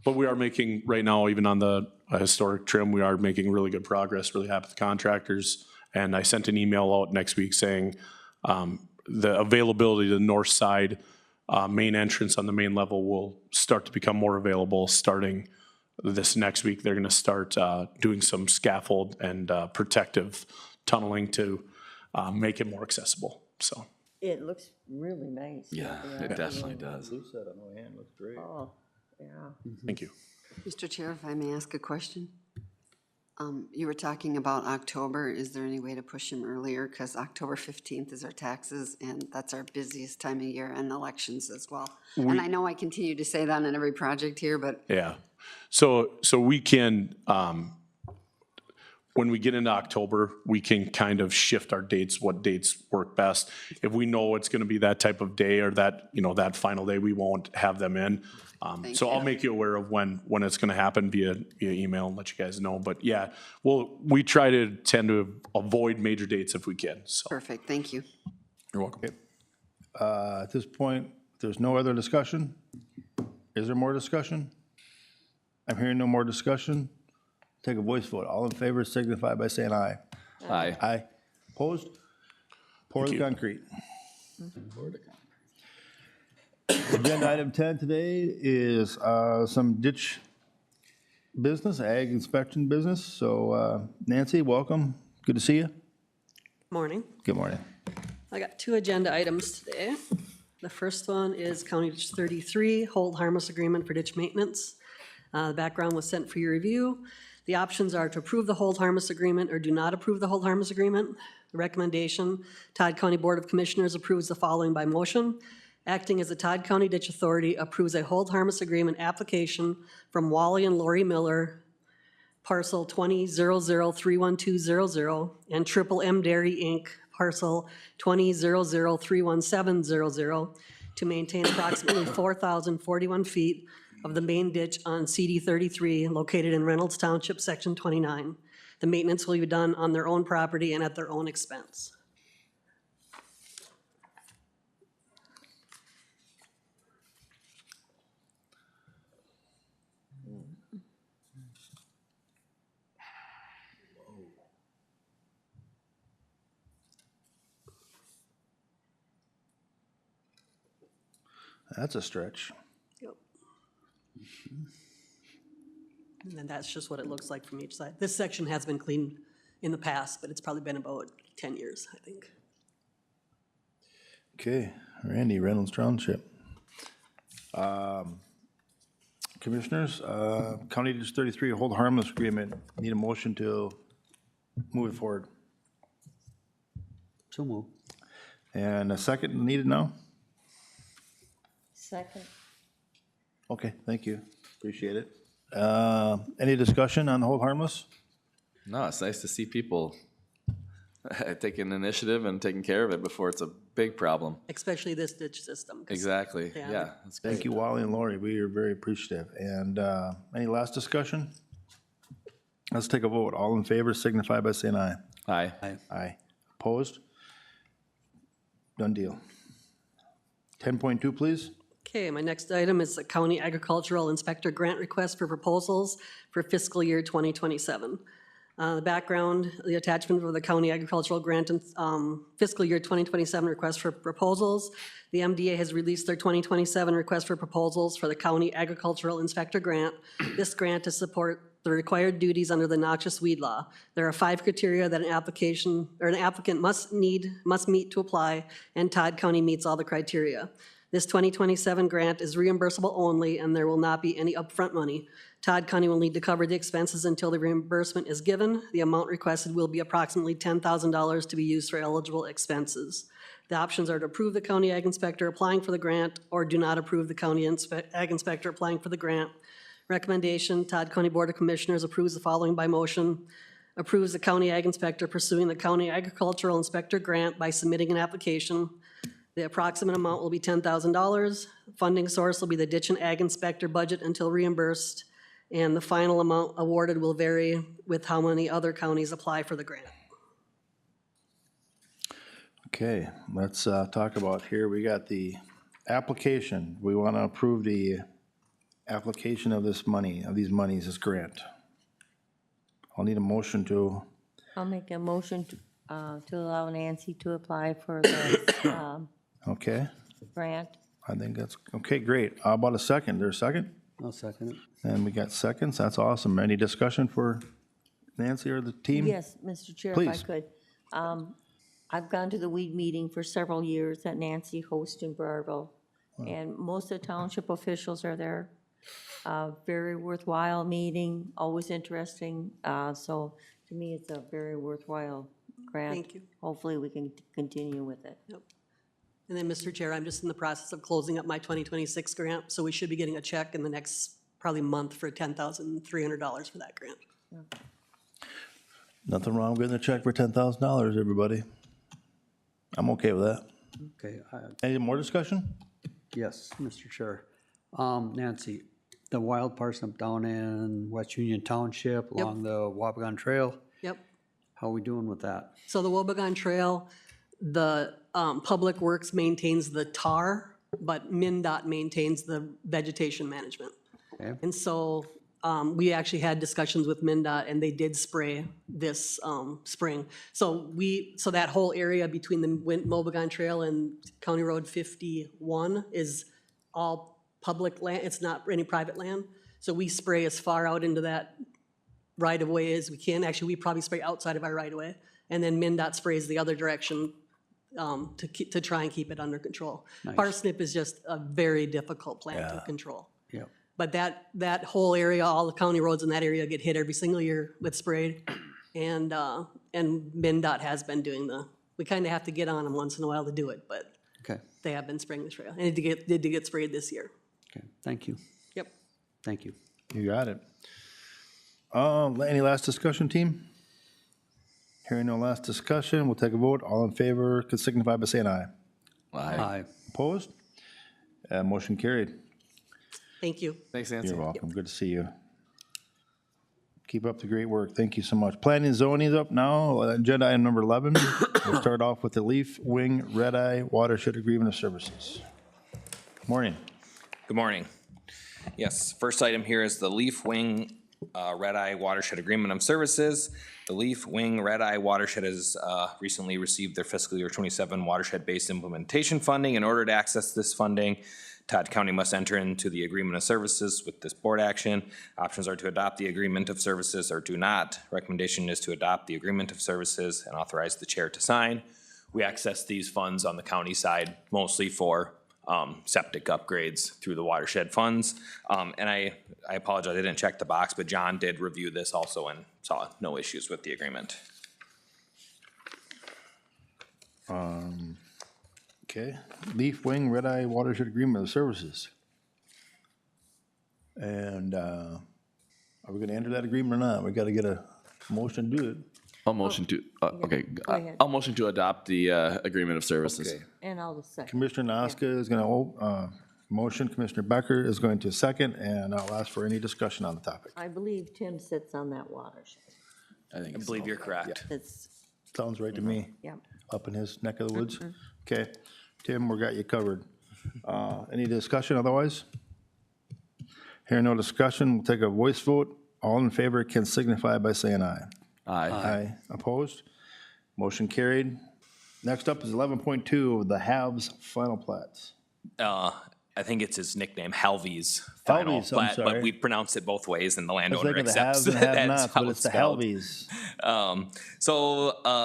But we are making, right now, even on the historic trim, we are making really good progress, really happy with the contractors. And I sent an email out next week saying the availability to the north side, main entrance on the main level will start to become more available starting this next week. They're gonna start doing some scaffold and protective tunneling to make it more accessible, so. It looks really nice. Yeah, it definitely does. Lou said on the hand, looks great. Oh, yeah. Thank you. Mr. Chair, if I may ask a question? You were talking about October. Is there any way to push him earlier? Because October 15th is our taxes, and that's our busiest time of year, and elections as well. And I know I continue to say that on every project here, but Yeah, so we can, when we get into October, we can kind of shift our dates, what dates work best. If we know it's gonna be that type of day or that, that final day, we won't have them in. So I'll make you aware of when it's gonna happen via email and let you guys know. But yeah, we try to tend to avoid major dates if we can, so. perfect, thank you. You're welcome. At this point, there's no other discussion? Is there more discussion? I'm hearing no more discussion. Take a voice vote. All in favor signify by saying aye. Aye. Aye. Opposed? Pour the you. concrete. Agenda item 10 today is some ditch business, ag inspection business. So Nancy, welcome. Good to see you. Morning. Good morning. I got two agenda items today. The first one is County Ditch 33, hold harmless agreement for ditch maintenance. The background was sent for your review. The options are to approve the hold harmless agreement or do not approve the hold harmless agreement. The recommendation, Todd County Board of Commissioners approves the following by motion. Acting as the Todd County Ditch Authority approves a hold harmless agreement application from Wally and Lori Miller, parcel 2000312000, and Triple M Dairy Inc., parcel 2000311700, to maintain approximately 4,041 feet of the main ditch on CD 33 located in Reynolds Township, Section 29. The maintenance will be done on their own property and at their own expense. That's a stretch. Yep. And then that's just what it looks like from each side. This section has been cleaned in the past, but it's probably been about 10 years, I think. Okay, Randy, Reynolds Township. Commissioners, County Ditch 33, hold harmless agreement. Need a motion to move it forward. So move. And a second needed now? Second. Okay, thank you. Appreciate it. Any discussion on the hold harmless? No, it's nice to see people taking initiative and taking care of it before it's a big problem. Especially this ditch system. 'cause- Exactly, Yeah. yeah. That's great. Thank you, Wally and Lori. We are very appreciative. And any last discussion? Let's take a vote. All in favor signify by saying aye. Aye. Aye. Opposed? Done deal. 10.2, please. Okay, my next item is the County Agricultural Inspector Grant Request for Proposals for fiscal year 2027. The background, the attachment for the County Agricultural Grant and fiscal year 2027 request for proposals. The MDA has released their 2027 request for proposals for the County Agricultural Inspector Grant. This grant to support the required duties under the noxious weed law. There are 5 criteria that an applicant must meet to apply, and Todd County meets all the criteria. This 2027 grant is reimbursable only, and there will not be any upfront money. Todd County will need to cover the expenses until the reimbursement is given. The amount requested will be approximately $10,000 to be used for eligible expenses. The options are to approve the county ag inspector applying for the grant or do not approve the county ag inspector applying for the grant. Recommendation, Todd County Board of Commissioners approves the following by motion. Approves the county ag inspector pursuing the county agricultural inspector grant by submitting an application. The approximate amount will be $10,000. Funding source will be the ditch and ag inspector budget until reimbursed. And the final amount awarded will vary with how many other counties apply for the grant. Okay, let's talk about here, we got the application. We want to approve the application of this money, of these monies, this grant. I'll need a motion to, I'll make a motion to allow Nancy to apply for the okay, grant. I think that's, okay, great. How about a second? There's a second? I'll second it. And we got seconds, that's awesome. Any discussion for Nancy or the team? Yes, Mr. Chair, if I Please. could. I've gone to the weed meeting for several years that Nancy hosts in Burrville, and most of the township officials are there. Very worthwhile meeting, always interesting. So to me, it's a very worthwhile grant. Thank you. Hopefully, we can continue with it. And then, Mr. Chair, I'm just in the process of closing up my 2026 grant, so we should be getting a check in the next probably month for $10,300 for that grant. Nothing wrong with getting a check for $10,000, everybody. I'm okay with that. Okay, Any more discussion? yes, Mr. Chair. Nancy, the wild parsnip down in West Union Township along the Wabagon Trail, Yep. how are we doing with that? So the Wobegon Trail, the Public Works maintains the tar, but MnDOT maintains the vegetation management. Okay. And so we actually had discussions with MnDOT, and they did spray this spring. So that whole area between the Wobegon Trail and County Road 51 is all public land. It's not any private land. So we spray as far out into that right-of-way as we can. Actually, we probably spray outside of our right-of-way. And then MnDOT sprays the other direction to try and keep it under control. Nice. Parsnip is just a very difficult plant to control. Yeah. But that whole area, all the county roads in that area get hit every single year with sprayed. And MnDOT has been doing we kind of have to get on them once in a while to do it, but Okay, they have been spraying the trail. And it did get sprayed this year. okay, thank you, Yep. thank you. You got it. Any last discussion, team? Hearing no last discussion, we'll take a vote. All in favor, could signify by saying aye. Aye. Opposed? Motion carried. Thank you. Thanks, Nancy. You're welcome. Good to see you. Keep up the great work. Thank you so much. Planning and zoning is up now. Agenda item number 11. We'll start off with the Leaf Wing Red Eye Watershed Agreement of Services. Morning. Good morning. Yes, first item here is the Leaf Wing Red Eye Watershed Agreement of Services. The Leaf Wing Red Eye Watershed has recently received their fiscal year 27 watershed-based implementation funding. In order to access this funding, Todd County must enter into the agreement of services with this board action. Options are to adopt the agreement of services or do not. Recommendation is to adopt the agreement of services and authorize the chair to sign. We access these funds on the county side mostly for septic upgrades through the watershed funds. And I apologize, I didn't check the box, but John did review this also and saw no issues with the agreement. Okay. Leaf Wing Red Eye Watershed Agreement of Services. And are we going to enter that agreement or not? We got to get a motion to do it. I'll motion to, okay, ahead. I'll motion to adopt the agreement of services. Okay. And I'll second. Commissioner Noska is going to motion, Commissioner Becker is going to second, and I'll ask for any discussion on the topic. I believe Tim sits on that watershed. I think I so. believe you're correct. It's, Sounds right to me, yeah. up in his neck of the woods. Okay, Tim, we got you covered. Any discussion otherwise? Hearing no discussion, we'll take a voice vote. All in favor can signify by saying aye. Aye. Aye. Opposed? Motion carried. Next up is 11.2, the Haves final plats. I think it's his nickname, Halvies final Halvies, I'm plat, but sorry. we pronounce it both ways and the I was landowner thinking the accepts haves and that's have-nots, how but it's the spelled. Halvies.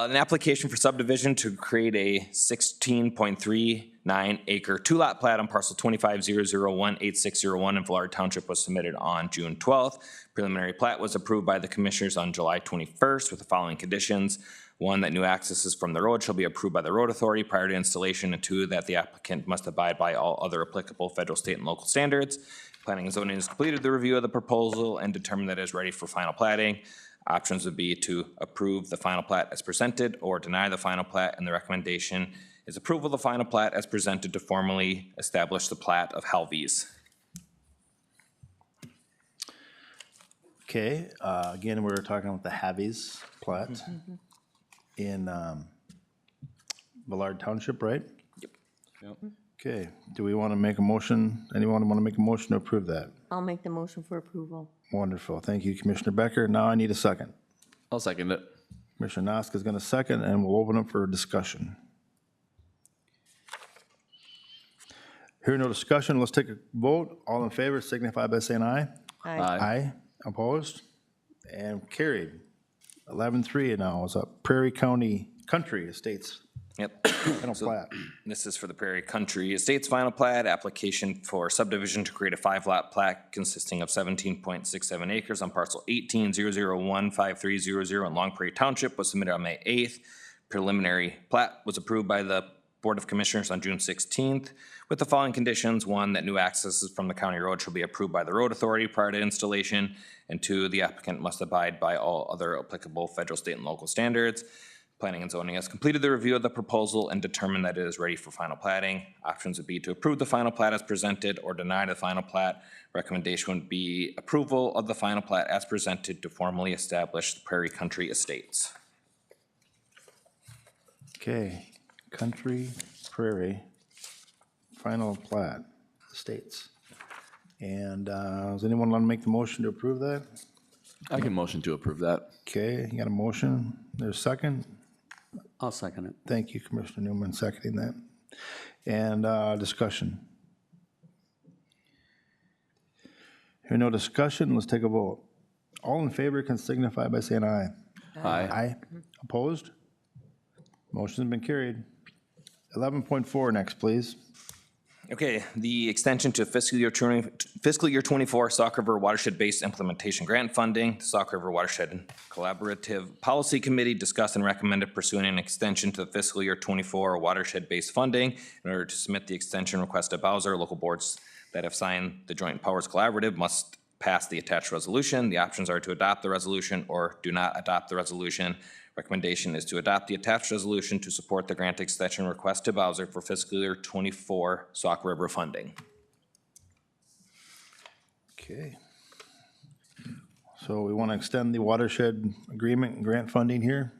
An application for subdivision to create a 16.39 acre two-lot plat on parcel 25-001-8601 in Villard Township was submitted on June 12th. Preliminary plat was approved by the commissioners on July 21st with the following conditions. One, that new accesses from the road shall be approved by the road authority prior to installation, and two, that the applicant must abide by all other applicable federal, state, and local standards. Planning and zoning has completed the review of the proposal and determined that it is ready for final platting. Options would be to approve the final plat as presented or deny the final plat, and the recommendation is approval of the final plat as presented to formally establish the plat of Halvies. Okay, again, we're talking about the Havies plat in Villard Township, right? Yep. Okay, do we want to make a motion? Anyone want to make a motion to approve that? I'll make the motion for approval. Wonderful, thank you, Commissioner Becker. Now I need a second. I'll second it. Commissioner Nosk is going to second, and we'll open up for discussion. Hearing no discussion, let's take a vote. All in favor signify by saying aye. Aye. Aye. Opposed? And carried. 11-3 now is up. Prairie County Country Estates Yep. final plat. This is for the Prairie Country Estates final plat, application for subdivision to create a 5-lot plat consisting of 17.67 acres on parcel 18-001-5300 in Long Prairie Township was submitted on May 8th. Preliminary plat was approved by the Board of Commissioners on June 16th with the following conditions. One, that new accesses from the county road shall be approved by the road authority prior to installation. And two, the applicant must abide by all other applicable federal, state, and local standards. Planning and zoning has completed the review of the proposal and determined that it is ready for final platting. Options would be to approve the final plat as presented or deny the final plat. Recommendation would be approval of the final plat as presented to formally establish the Prairie Country Estates. Okay, Country Prairie final plat estates. And does anyone want to make the motion to approve that? I can motion to approve that. Okay, you got a motion. There's a second. I'll second it. Thank you, Commissioner Newman, seconding that. And discussion. Hearing no discussion, let's take a vote. All in favor can signify by saying aye. Aye. Aye. Opposed? Motion's been carried. 11.4 next, please. Okay, the extension to fiscal year 24 Sauk River Watershed-Based Implementation Grant Funding. The Sauk River Watershed Collaborative Policy Committee discussed and recommended pursuing an extension to the fiscal year 24 watershed-based funding. In order to submit the extension request to Bowser, local boards that have signed the Joint Powers Collaborative must pass the attached resolution. The options are to adopt the resolution or do not adopt the resolution. Recommendation is to adopt the attached resolution to support the grant extension request to Bowser for fiscal year 24 Sauk River funding. Okay. So we want to extend the watershed agreement and grant funding here.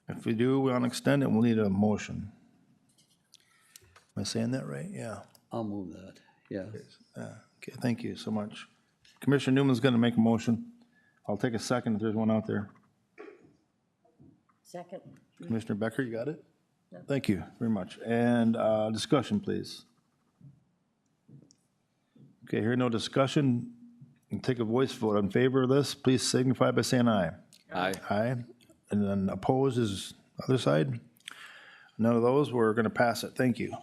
If we do, we want to extend it, we'll need a motion. Am I saying that right? Yeah. I'll move that, yeah. Okay, thank you so much. Commissioner Newman's going to make a motion. I'll take a second if there's one out there. Second. Commissioner Becker, you got it? Thank you very much. And discussion, please. Okay, here no discussion. And take a voice vote in favor of this. Please signify by saying aye. Aye. Aye. And then opposed is other side. None of those. We're going to pass it. Thank you.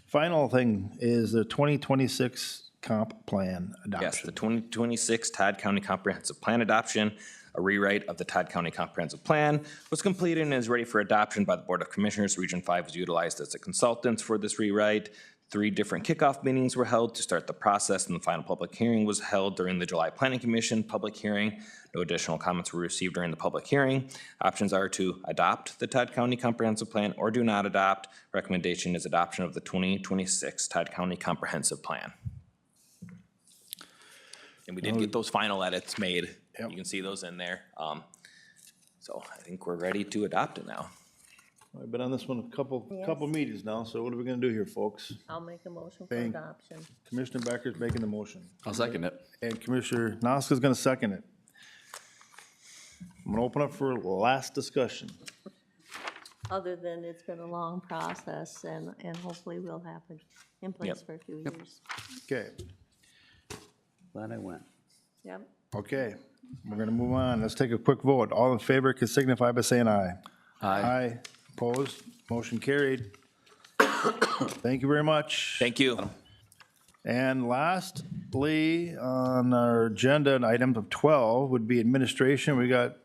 Final thing is the 2026 comp plan adoption. Yes, the 2026 Todd County Comprehensive Plan adoption. A rewrite of the Todd County Comprehensive Plan was completed and is ready for adoption by the Board of Commissioners. Region 5 was utilized as a consultant for this rewrite. 3 different kickoff meetings were held to start the process, and the final public hearing was held during the July Planning Commission public hearing. No additional comments were received during the public hearing. Options are to adopt the Todd County Comprehensive Plan or do not adopt. Recommendation is adoption of the 2026 Todd County Comprehensive Plan. And we did get those final edits made. Yep. You can see those in there. So I think we're ready to adopt it now. I've been on this one a couple meetings now, so what are we gonna do here, folks? I'll make a motion for Thank- adoption. Commissioner Becker's making the motion, I'll second it. and Commissioner Noska's gonna second it. I'm gonna open up for last discussion. Other than it's been a long process and hopefully we'll have it in place for a few years. Okay, Glad I went. Yep. okay, we're gonna move on. Let's take a quick vote. All in favor can signify by saying aye. Aye. Opposed? Motion carried. Thank you very much. Thank you. And lastly, on our agenda, and item of 12 would be administration. We got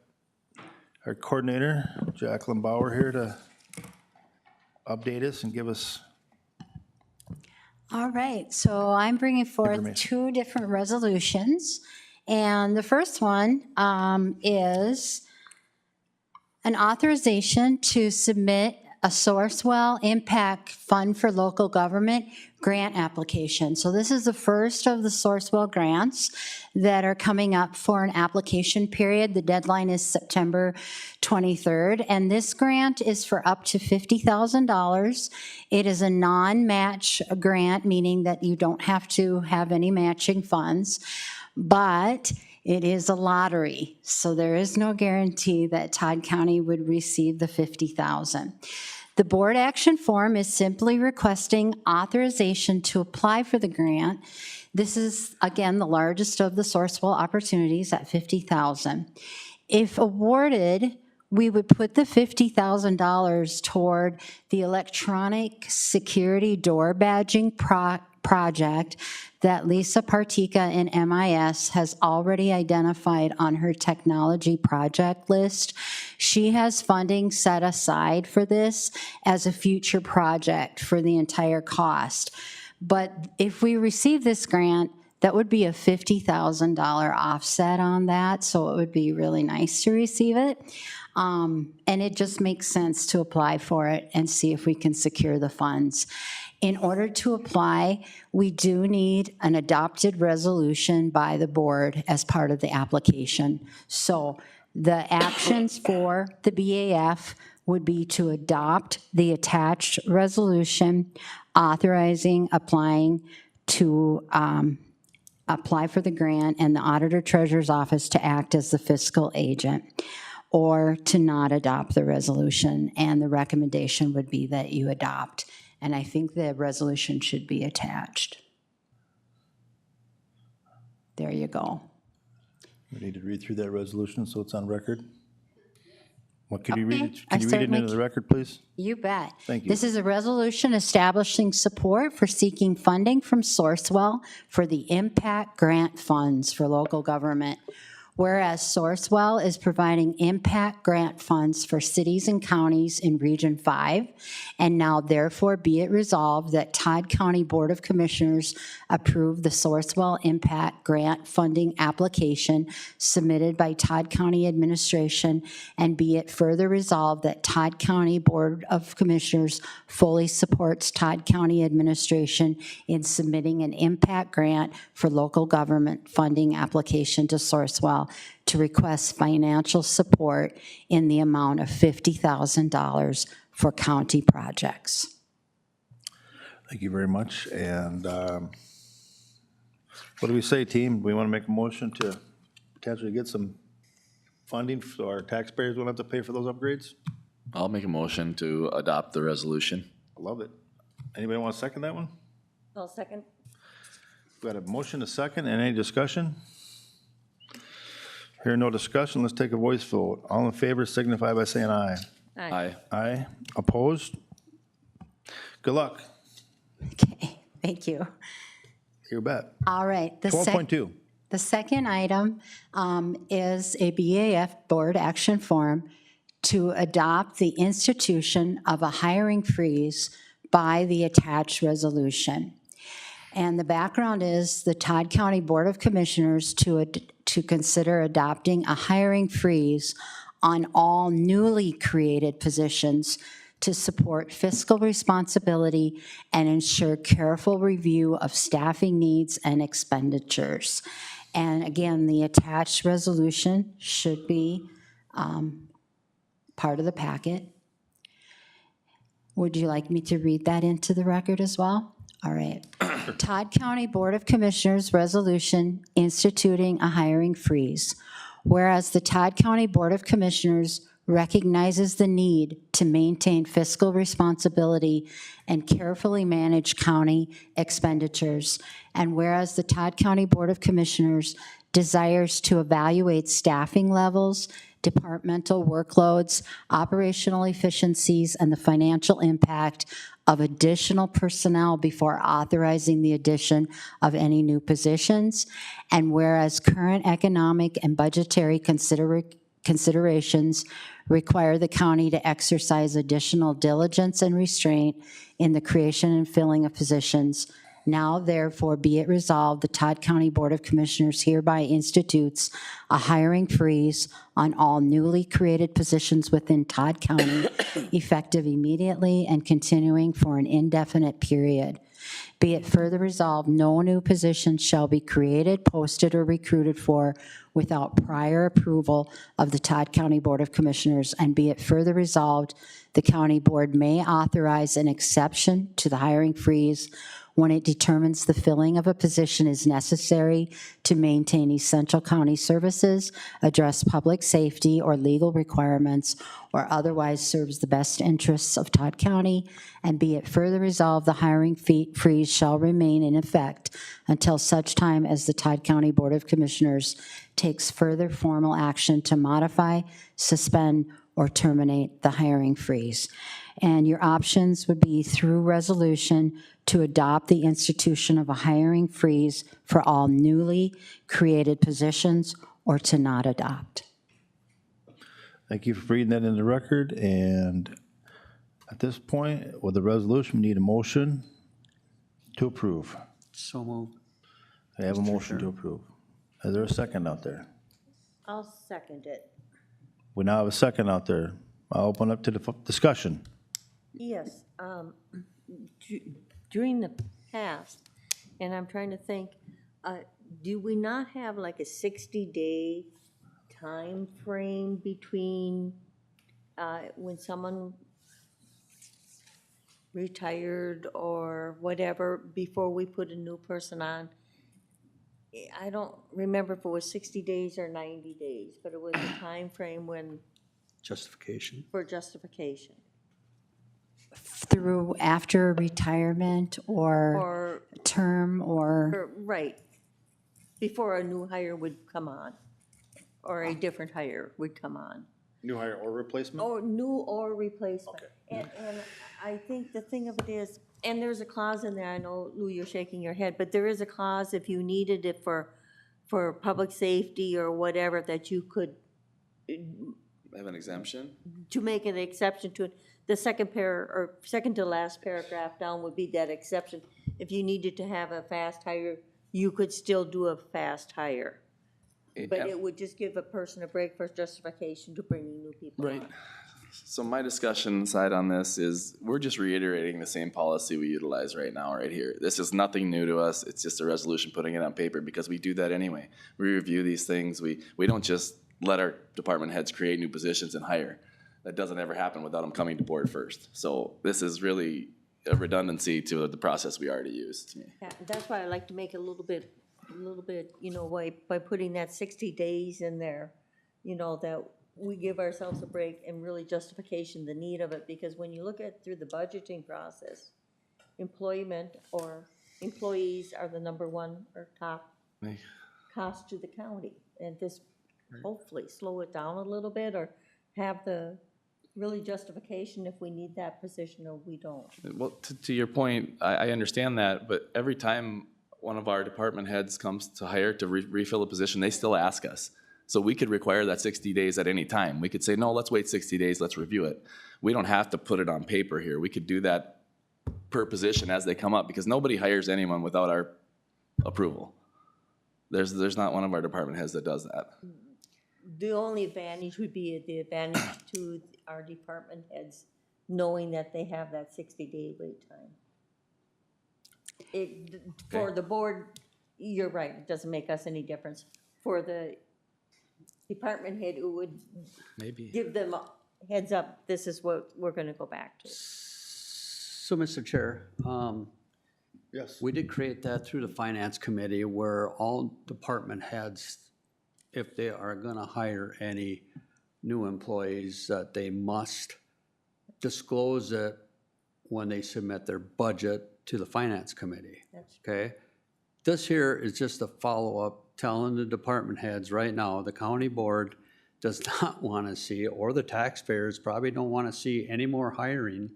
our coordinator, Jacqueline Bauer, here to update us and give us, All right, so I'm bringing forth Information. 2 different resolutions. And the first one is an authorization to submit a Sourcewell Impact Fund for Local Government grant application. So this is the first of the Sourcewell grants that are coming up for an application period. The deadline is September 23rd, and this grant is for up to $50,000. It is a non-match grant, meaning that you don't have to have any matching funds, but it is a lottery, so there is no guarantee that Todd County would receive the $50,000. The board action form is simply requesting authorization to apply for the grant. This is, again, the largest of the Sourcewell opportunities at $50,000. If awarded, we would put the $50,000 toward the electronic security door badging project that Lisa Partika in MIS has already identified on her technology project list. She has funding set aside for this as a future project for the entire cost. But if we receive this grant, that would be a $50,000 offset on that, so it would be really nice to receive it. And it just makes sense to apply for it and see if we can secure the funds. In order to apply, we do need an adopted resolution by the board as part of the application. So the actions for the BAF would be to adopt the attached resolution authorizing applying to apply for the grant and the Auditor Treasurer's Office to act as the fiscal agent, or to not adopt the resolution. And the recommendation would be that you adopt. And I think the resolution should be attached. There you go. we need to read through that resolution so it's on record. What, could you read Okay, it, I can you read it certainly into the record, please? You bet. Thank you. This is a resolution establishing support for seeking funding from Sourcewell for the impact grant funds for local government. Whereas Sourcewell is providing impact grant funds for cities and counties in Region 5, and now therefore be it resolved that Todd County Board of Commissioners approve the Sourcewell Impact Grant Funding application submitted by Todd County Administration, and be it further resolved that Todd County Board of Commissioners fully supports Todd County Administration in submitting an impact grant for local government funding application to Sourcewell to request financial support in the amount of $50,000 for county projects. Thank you very much. And what do we say, team? We want to make a motion to potentially get some funding so our taxpayers won't have to pay for those upgrades? I'll make a motion to adopt the resolution. I love it. Anybody want to second that one? I'll second. We got a motion, a second, and any discussion? Hearing no discussion, let's take a voice vote. All in favor signify by saying aye. Aye. Aye. Opposed? Good luck. Okay, thank you. You bet. All right. The 12.2. The second item is a BAF board action form to adopt the institution of a hiring freeze by the attached resolution. And the background is the Todd County Board of Commissioners to consider adopting a hiring freeze on all newly created positions to support fiscal responsibility and ensure careful review of staffing needs and expenditures. And again, the attached resolution should be part of the packet. Would you like me to read that into the record as well? All right. Todd County Board of Commissioners Resolution instituting a hiring freeze. Whereas the Todd County Board of Commissioners recognizes the need to maintain fiscal responsibility and carefully manage county expenditures. And whereas the Todd County Board of Commissioners desires to evaluate staffing levels, departmental workloads, operational efficiencies, and the financial impact of additional personnel before authorizing the addition of any new positions. And whereas current economic and budgetary considerations require the county to exercise additional diligence and restraint in the creation and filling of positions, now therefore be it resolved, the Todd County Board of Commissioners hereby institutes a hiring freeze on all newly created positions within Todd County, effective immediately and continuing for an indefinite period. Be it further resolved, no new positions shall be created, posted, or recruited for without prior approval of the Todd County Board of Commissioners. And be it further resolved, the county board may authorize an exception to the hiring freeze when it determines the filling of a position is necessary to maintain essential county services, address public safety or legal requirements, or otherwise serves the best interests of Todd County. And be it further resolved, the hiring freeze shall remain in effect until such time as the Todd County Board of Commissioners takes further formal action to modify, suspend, or terminate the hiring freeze. And your options would be through resolution to adopt the institution of a hiring freeze for all newly created positions, or to not adopt. Thank you for reading that in the record, and at this point, with the resolution, we need a motion to approve. So moved. I have a motion to approve. Is there a second out there? I'll second it. We now have a second out there. I'll open up to the discussion. Yes, during the past, and I'm trying to think, do we not have like a 60-day time frame between when someone retired or whatever before we put a new person on? I don't remember if it was 60 days or 90 days, but it was a time frame when, Justification. for justification. Through after retirement or term or, Right, before a new hire would come on, or a different hire would come on. New hire or replacement? Or new or replacement. And I think the thing of it is, and there's a clause in there, I know, Lou, you're shaking your head, but there is a clause if you needed it for public safety or whatever, that you could, Have an exemption? to make an exception to it. The second second to last paragraph down would be that exception. If you needed to have a fast hire, you could still do a fast hire. But it would just give a person a break for justification to bringing new people on. Right. So my discussion side on this is, we're just reiterating the same policy we utilize right now, right here. This is nothing new to us. It's just a resolution putting it on paper, because we do that anyway. We review these things. We don't just let our department heads create new positions and hire. That doesn't ever happen without them coming to board first. So this is really a redundancy to the process we already use, to me. Yeah, that's why I like to make it a little bit, you know, by putting that 60 days in there, you know, that we give ourselves a break and really justification, the need of it, because when you look at through the budgeting process, employment or employees are the number one or top cost to the county. And just hopefully slow it down a little bit, or have the really justification if we need that position or we don't. Well, to your point, I understand that, but every time one of our department heads comes to hire to refill a position, they still ask us. So we could require that 60 days at any time. We could say, no, let's wait 60 days, let's review it. We don't have to put it on paper here. We could do that per position as they come up, because nobody hires anyone without our approval. There's not one of our department heads that does that. The only advantage would be the advantage to our department heads, knowing that they have that 60-day wait time. For the board, you're right, it doesn't make us any difference. For the department head, it would Maybe. give them a heads up, this is what we're gonna go back to. So, Mr. Chair, Yes. we did create that through the Finance Committee where all department heads, if they are gonna hire any new employees, that they must disclose it when they submit their budget to the Finance Committee, okay? This here is just a follow-up telling the department heads right now, the county board does not want to see, or the taxpayers probably don't want to see any more hiring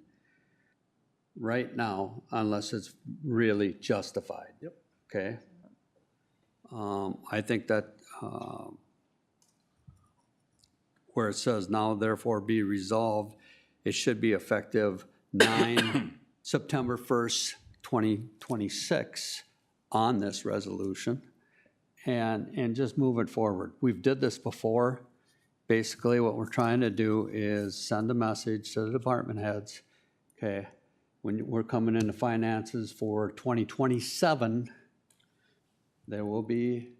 right now unless it's really justified. Yep. Okay? I think that where it says now therefore be resolved, it should be effective September 1st, 2026 on this resolution and just move it forward. We've did this before. Basically, what we're trying to do is send a message to the department heads, okay, when we're coming into finances for 2027, there will be,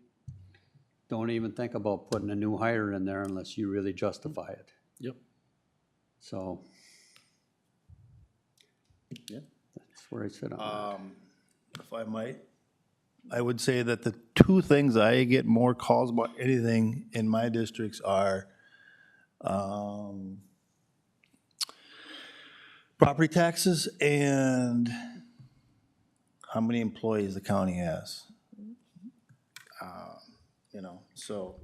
don't even think about putting a new hire in there unless you really justify it. Yep. So, Yeah. that's where I sit on If I might, I would say that the two things I get more calls about anything in my districts are property taxes and how many employees the county has. You know, so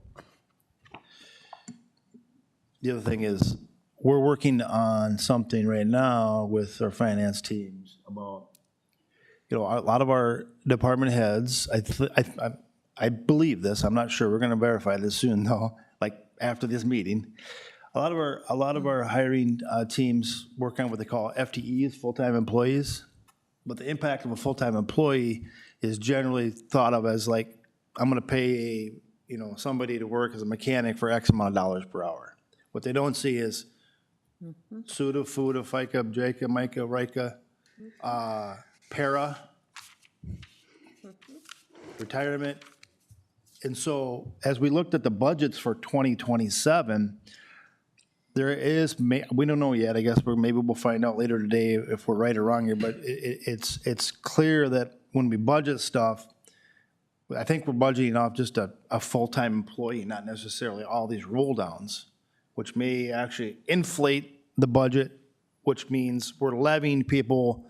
the other thing is we're working on something right now with our finance teams about, you know, a lot of our department heads, I believe this, I'm not sure, we're gonna verify this soon though, like after this meeting. A lot of our hiring teams work on what they call FTEs, full-time employees. But the impact of a full-time employee is generally thought of as like, I'm gonna pay somebody to work as a mechanic for X amount of dollars per hour. What they don't see is SUDA, FUDA, FICA, JICA, MICA, RICA, para, retirement. And so as we looked at the budgets for 2027, there is, we don't know yet, I guess maybe we'll find out later today if we're right or wrong here, but it's clear that when we budget stuff, I think we're budgeting off just a full-time employee, not necessarily all these roll downs, which may actually inflate the budget, which means we're levying people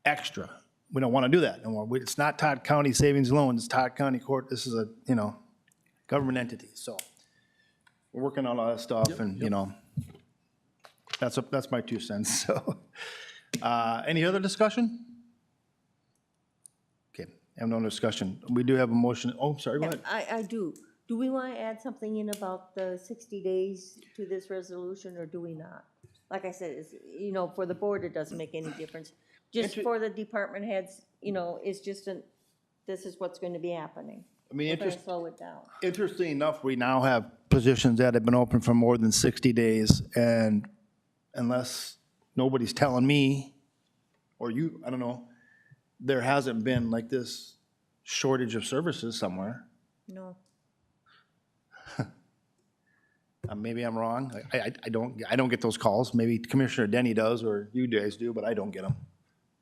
extra. We don't want to do that anymore. It's not Todd County Savings and Loan, it's Todd County Court. This is a, government entity. So we're working on all that stuff and, that's my 2 cents. So, any other discussion? Okay, have no discussion. We do have a motion. Oh, sorry, go ahead. I do. Do we want to add something in about the 60 days to this resolution, or do we not? Like I said, it's, for the board, it doesn't make any difference. Just for the department heads, it's just this is what's going to be happening. I mean, We're going to slow it down. Interesting enough, we now have positions that have been open for more than 60 days, and unless nobody's telling me, or you, I don't know, there hasn't been like this shortage of services somewhere. No. Maybe I'm wrong. I don't get those calls. Maybe Commissioner Denny does, or you guys do, but I don't get them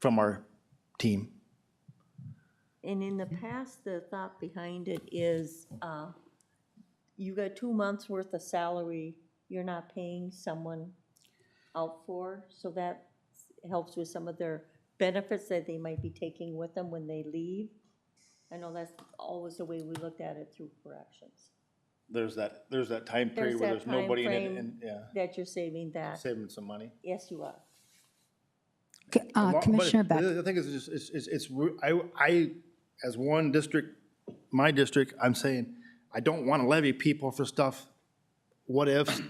from our team. And in the past, the thought behind it is, you got 2 months' worth of salary you're not paying someone out for, so that helps with some of their benefits that they might be taking with them when they leave. I know that's always the way we looked at it through corrections. There's that time period where there's nobody in it, and, yeah, That you're saving that. saving some money. Yes, you are. Commissioner Beck. The thing is, I, as one district, my district, I'm saying, I don't want to levy people for stuff, what ifs,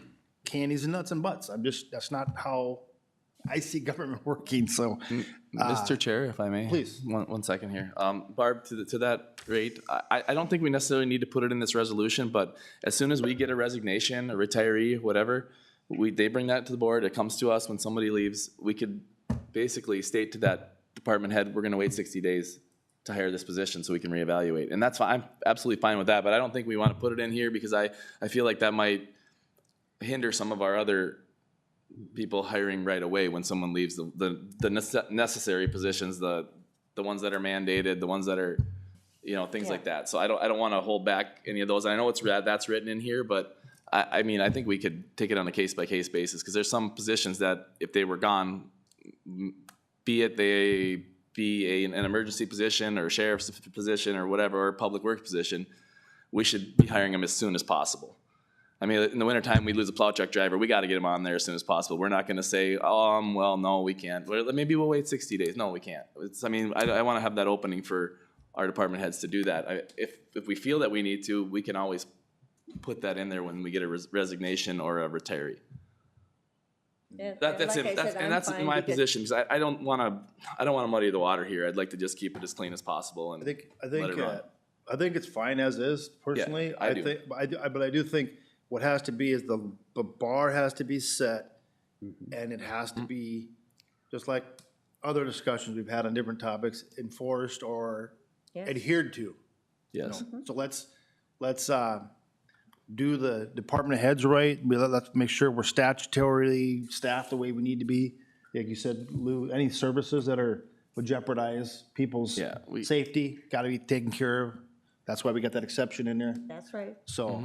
candies and nuts and butts. That's not how I see government working, so. Mr. Chair, if I may? Please. One second here. Barb, to that rate, I don't think we necessarily need to put it in this resolution, but as soon as we get a resignation, a retiree, whatever, they bring that to the board, it comes to us when somebody leaves, we could basically state to that department head, we're gonna wait 60 days to hire this position so we can reevaluate. And that's fine, I'm absolutely fine with that, but I don't think we wanna put it in here because I feel like that might hinder some of our other people hiring right away when someone leaves the necessary positions, the ones that are mandated, the ones that are, things like that. So I don't want to hold back any of those. I know that's written in here, but I mean, I think we could take it on a case-by-case basis, because there's some positions that if they were gone, be it they be an emergency position or sheriff's position or whatever, or public works position, we should be hiring them as soon as possible. I mean, in the wintertime, we lose a plow truck driver, we got to get them on there as soon as possible. We're not going to say, well, no, we can't. Well, maybe we'll wait 60 days. No, we can't. I want to have that opening for our department heads to do that. If we feel that we need to, we can always put that in there when we get a resignation or a retiree. That's it. That's my position, because I don't want to muddy the water here. I'd like to just keep it as clean as possible and let it run. I think it's fine as is, personally. Yeah, I do. But I do think what has to be is the bar has to be set, and it has to be, just like other discussions we've had on different topics, enforced or adhered to. Yes. So let's do the department heads right. Let's make sure we're statutorily staffed the way we need to be. Like you said, Lou, any services that would jeopardize people's safety, got to be taken care of. That's why we got that exception in there. That's right. So,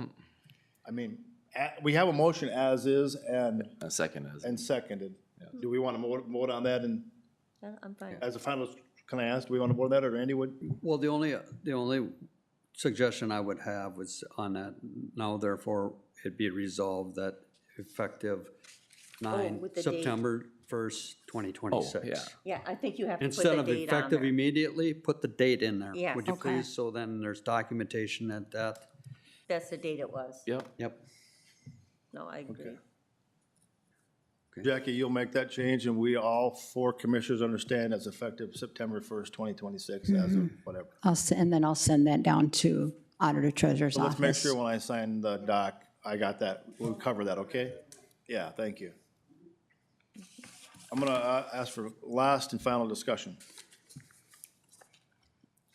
I mean, we have a motion as is and seconded. Yeah. Do we want to vote on that? And I'm fine. as a final, can I ask, do we want to vote on that, or Randy would? Well, the only suggestion I would have was on that, now therefore it be resolved that effective with the date. September 1st, 2026. Oh, yeah. Yeah, I think you have to put Instead the of date on effective there. immediately, put the date in there. Yeah, Would you okay. please? So then there's documentation that. That's the date it was. Yep. No, I agree. Jackie, you'll make that change, and we all four commissioners understand it's effective September 1st, 2026, as of whatever. And then I'll send that down to Auditor Treasurer's So let's make office. sure when I sign the doc, I got that, we'll cover that, okay? Yeah, thank you. I'm gonna ask for last and final discussion.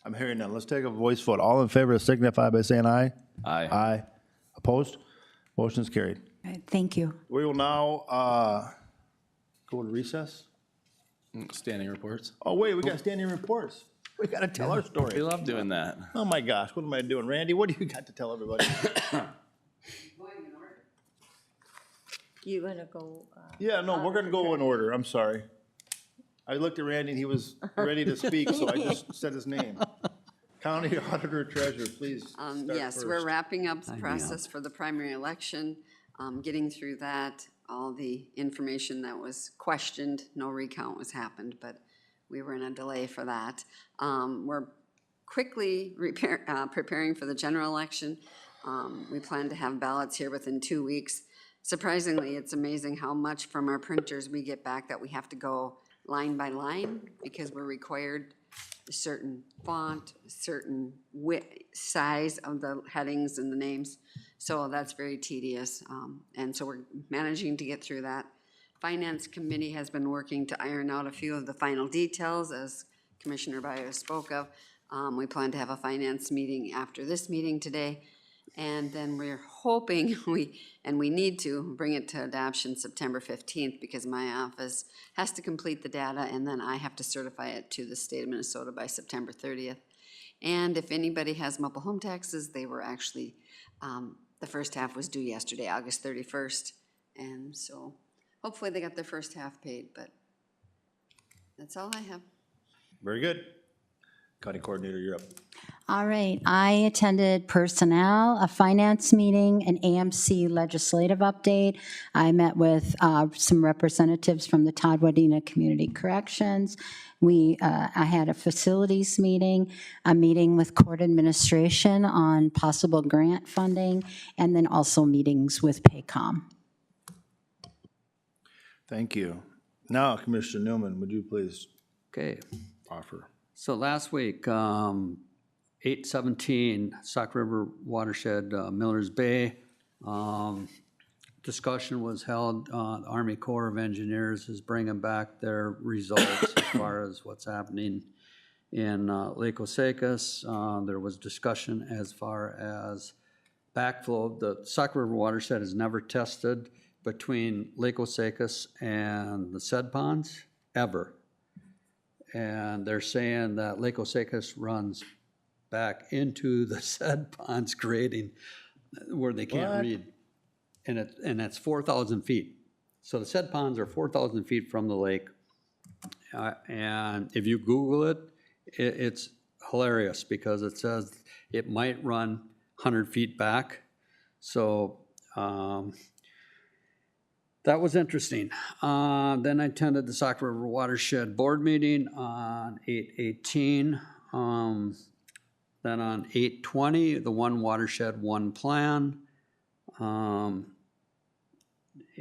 I'm hearing none. Let's take a voice vote. All in favor signify by saying aye. Aye. Aye. Opposed? Motion's carried. Right, thank you. We will now go to recess. Standing reports. Oh, wait, we got standing reports. We gotta tell our story. We love doing that. Oh, my gosh, what am I doing? Randy, what do you got to tell everybody? You gonna go? Yeah, no, we're gonna go in order, I'm sorry. I looked at Randy and he was ready to speak, so I just said his name. County Auditor Treasurer, please start Yes, we're first. wrapping up the process for the primary election, getting through that, all the information that was questioned, no recount was happened, but we were in a delay for that. We're quickly preparing for the general election. We plan to have ballots here within 2 weeks. Surprisingly, it's amazing how much from our printers we get back that we have to go line by line, because we're required a certain font, certain size of the headings and the names. So that's very tedious, and so we're managing to get through that. Finance Committee has been working to iron out a few of the final details, as Commissioner Bayo spoke of. We plan to have a finance meeting after this meeting today, and then we're hoping we need to bring it to adoption September 15th, because my office has to complete the data, and then I have to certify it to the state of Minnesota by September 30th. And if anybody has mobile home taxes, they were actually, the first half was due yesterday, August 31st. And so hopefully they got their first half paid, but that's all I have. Very good. County Coordinator, you're up. All right, I attended personnel, a finance meeting, an AMC legislative update. I met with some representatives from the Todd Community Corrections. I had a facilities meeting, a meeting with court administration on possible grant funding, and then also meetings with Paycom. Thank you. Now, Commissioner Newman, would you please offer? So last week, 8/17, Sauk River Watershed, Millers Bay, discussion was held. The Army Corps of Engineers is bringing back their results as far as what's happening in Lake Osakis. There was discussion as far as backflow. The Sauk River Watershed has never tested between Lake Osakis and the said ponds ever. And they're saying that Lake Osakis runs back into the said ponds, creating where they can't What? read. And that's 4,000 feet. So the said ponds are 4,000 feet from the lake. And if you Google it, it's hilarious because it says it might run 100 feet back. So that was interesting. Then I attended the Sauk River Watershed Board meeting on 8/18. Then on 8/20, the One Watershed, One Plan.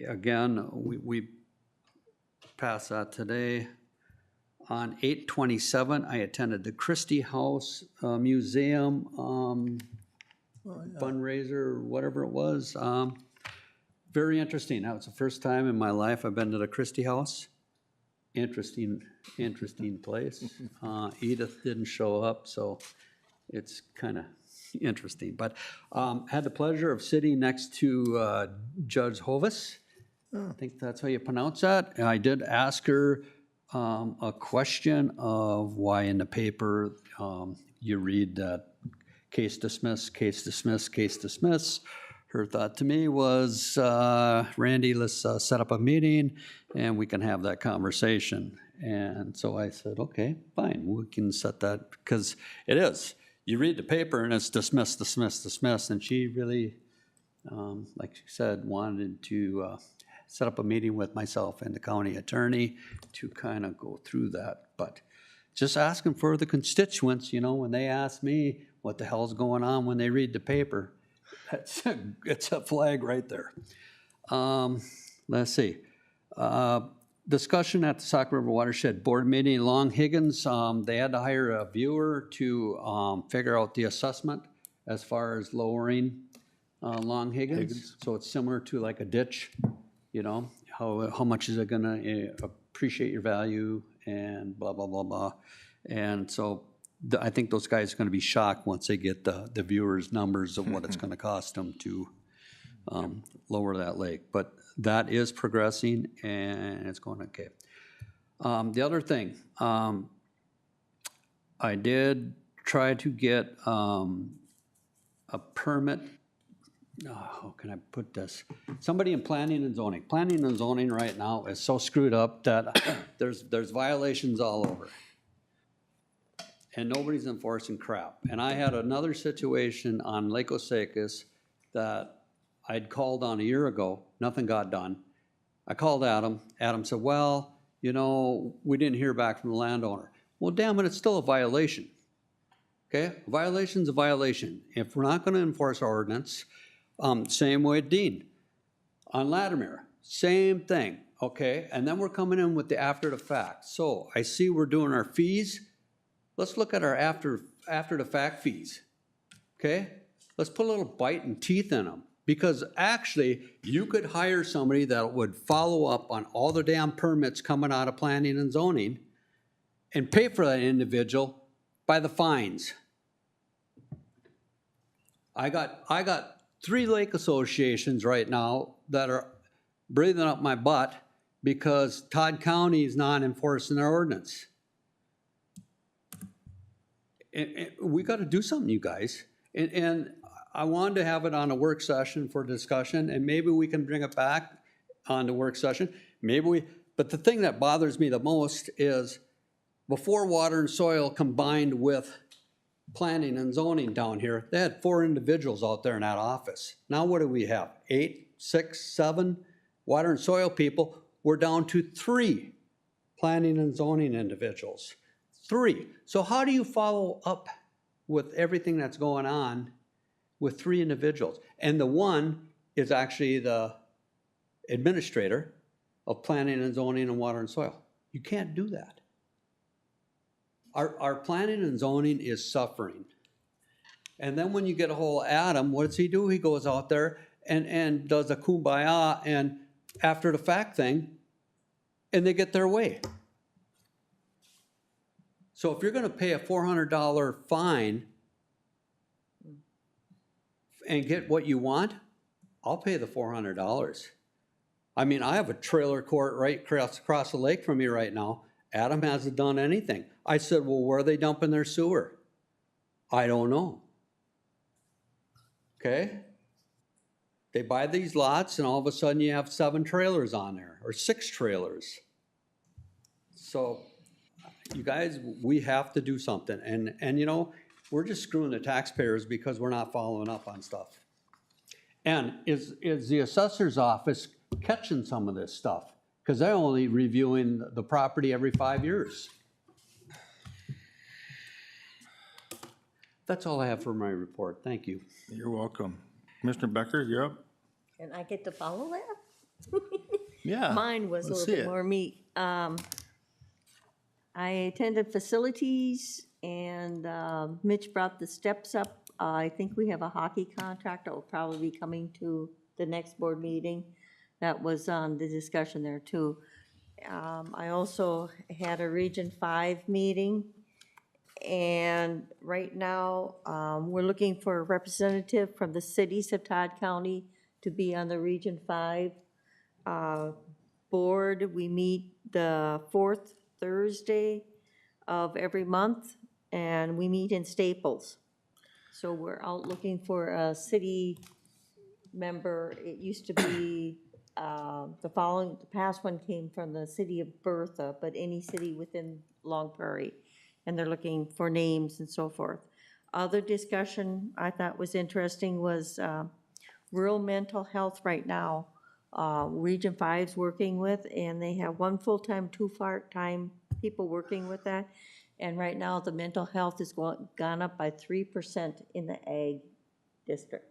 Again, we passed that today. On 8/27, I attended the Christie House Museum fundraiser, whatever it was. Very interesting. That was the first time in my life I've been to the Christie House. Interesting place. Edith didn't show up, so it's kind of interesting. But had the pleasure of sitting next to Judge Hovis. I think that's how you pronounce that. And I did ask her a question of why in the paper you read that case dismissed, case dismissed, case dismissed. Her thought to me was, Randy, let's set up a meeting and we can have that conversation. And so I said, okay, fine, we can set that, because it is. You read the paper and it's dismissed, dismissed, dismissed, and she really, like she said, wanted to set up a meeting with myself and the county attorney to kind of go through that. But just asking for the constituents, when they ask me what the hell's going on when they read the paper, it's a flag right there. Let's see. Discussion at the Sauk River Watershed Board meeting, Long Higgins, they had to hire a viewer to figure out the assessment as far as lowering Long Higgins. So it's similar to like a ditch, how much is it gonna appreciate your value and blah, blah, blah, blah. And so I think those guys are gonna be shocked once they get the viewers' numbers of what it's gonna cost them to lower that lake. But that is progressing and it's going okay. The other thing, I did try to get a permit. How can I put this? Somebody in planning and zoning. Planning and zoning right now is so screwed up that there's violations all over. And nobody's enforcing crap. And I had another situation on Lake Osakis that I'd called on a year ago, nothing got done. I called Adam. Adam said, well, we didn't hear back from the landowner. Well, damn it, it's still a violation. Okay, a violation's a violation. If we're not gonna enforce our ordinance, same way Dean. On Latimer, same thing, okay? And then we're coming in with the after the fact. So I see we're doing our fees. Let's look at our after the fact fees, okay? Let's put a little bite and teeth in them. Because actually, you could hire somebody that would follow up on all the damn permits coming out of planning and zoning and pay for that individual by the fines. I got 3 lake associations right now that are breathing up my butt because Todd County is not enforcing their ordinance. And we got to do something, you guys. And I wanted to have it on a work session for discussion, and maybe we can bring it back on the work session. But the thing that bothers me the most is before water and soil combined with planning and zoning down here, they had 4 individuals out there in that office. Now what do we have? 8, 6, 7 water and soil people. We're down to 3 planning and zoning individuals. 3. So how do you follow up with everything that's going on with 3 individuals? And the one is actually the administrator of planning and zoning and water and soil. You can't do that. Our planning and zoning is suffering. And then when you get a hold of Adam, what does he do? He goes out there and does a kumbaya and after the fact thing, and they get their way. So if you're gonna pay a $400 fine and get what you want, I'll pay the $400. I mean, I have a trailer court right across the lake from me right now. Adam hasn't done anything. I said, well, where are they dumping their sewer? I don't know. Okay? They buy these lots and all of a sudden you have 7 trailers on there, or 6 trailers. So, you guys, we have to do something. And you know, we're just screwing the taxpayers because we're not following up on stuff. And is the assessor's office catching some of this stuff? Because they're only reviewing the property every 5 years. That's all I have for my report. Thank you. You're welcome. Commissioner Becker, you're up. And I get to follow that? Yeah. Mine was a let's little see bit it. more meat. I attended facilities and Mitch brought the steps up. I think we have a hockey contract that will probably be coming to the next board meeting. That was on the discussion there too. I also had a Region 5 meeting. And right now, we're looking for a representative from the cities of Todd County to be on the Region 5 board. We meet the 4th Thursday of every month, and we meet in Staples. So we're out looking for a city member. It used to be, the past one came from the city of Bertha, but any city within Long Prairie. And they're looking for names and so forth. Other discussion I thought was interesting was rural mental health right now. Region 5's working with, and they have 1 full-time, 2 part-time people working with that. And right now, the mental health has gone up by 3% in the ag district.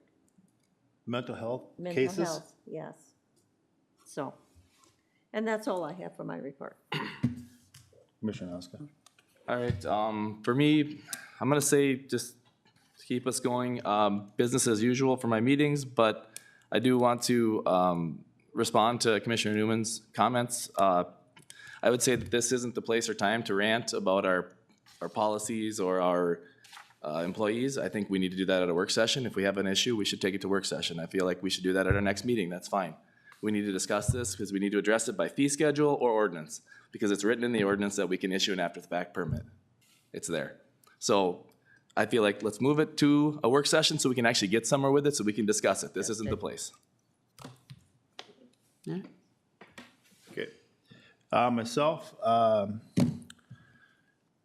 Mental health Mental cases? health, yes. So, and that's all I have for my report. Commissioner Oscar. All right, for me, I'm gonna say just to keep us going, business as usual for my meetings, but I do want to respond to Commissioner Newman's comments. I would say that this isn't the place or time to rant about our policies or our employees. I think we need to do that at a work session. If we have an issue, we should take it to work session. I feel like we should do that at our next meeting, that's fine. We need to discuss this because we need to address it by fee schedule or ordinance, because it's written in the ordinance that we can issue an after-the-fact permit. It's there. So I feel like let's move it to a work session so we can actually get somewhere with it so we can discuss it. This isn't the place. Yeah. Okay. Myself,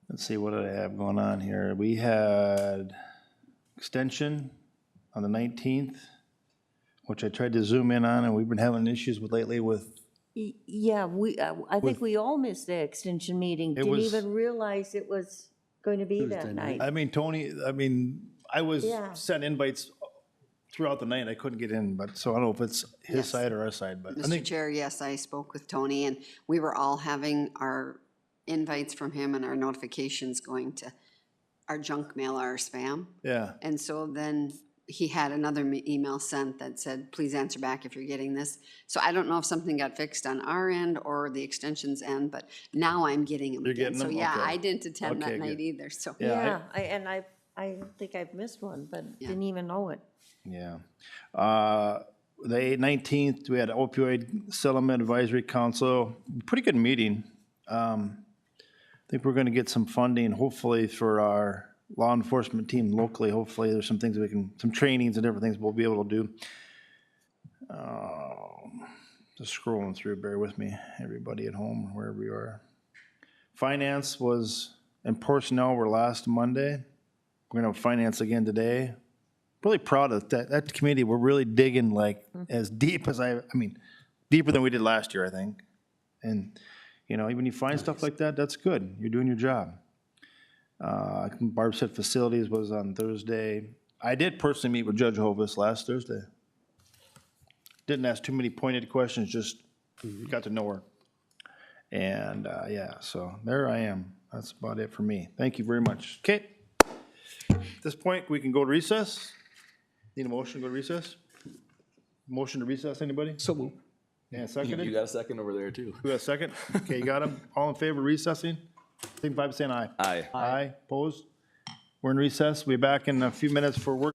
let's see, what did I have going on here? We had extension on the 19th, which I tried to zoom in on, and we've been having issues with lately with. Yeah, I think we all missed the extension meeting. Didn't was- even realize it was going to be Tuesday that night. night. I mean, Tony, I was Yeah. sent invites throughout the night. I couldn't get in, but so I don't know if it's his Yes. side or our side, but I Mr. think, Chair, yes, I spoke with Tony, and we were all having our invites from him and our notifications going to our junk mail, our spam. yeah. And so then he had another email sent that said, please answer back if you're getting this. So I don't know if something got fixed on our end or the extension's end, but now I'm getting them You're again. getting So them? yeah, Okay. I didn't attend Okay, that night good. either, so. Yeah, I don't think I've missed one, but Yeah. didn't even know it. Yeah. The 19th, we had opioid settlement advisory council, pretty good meeting. I think we're gonna get some funding, hopefully, for our law enforcement team locally. Hopefully, there's some things some trainings and different things we'll be able to do. Just scrolling through, bear with me, everybody at home, wherever you are. Finance and personnel were last Monday. We're gonna have finance again today. Really proud of that committee. We're really digging like as deep as I mean, deeper than we did last year, I think. And, you know, when you find stuff like that, that's good. You're doing your job. Barb said facilities was on Thursday. I did personally meet with Judge Hovis last Thursday. Didn't ask too many pointed questions, just got to know her. And, yeah, so there I am. That's about it for me. Thank you very much. Okay. At this point, we can go to recess. Need a motion to go to recess? Motion to recess, anybody? So move. Yeah, seconded? You got a second over there too. Who got a second? Okay, you got him. All in favor of recessing? Signify by saying aye. Aye. Aye, opposed? We're in recess. We'll be back in a few minutes for work.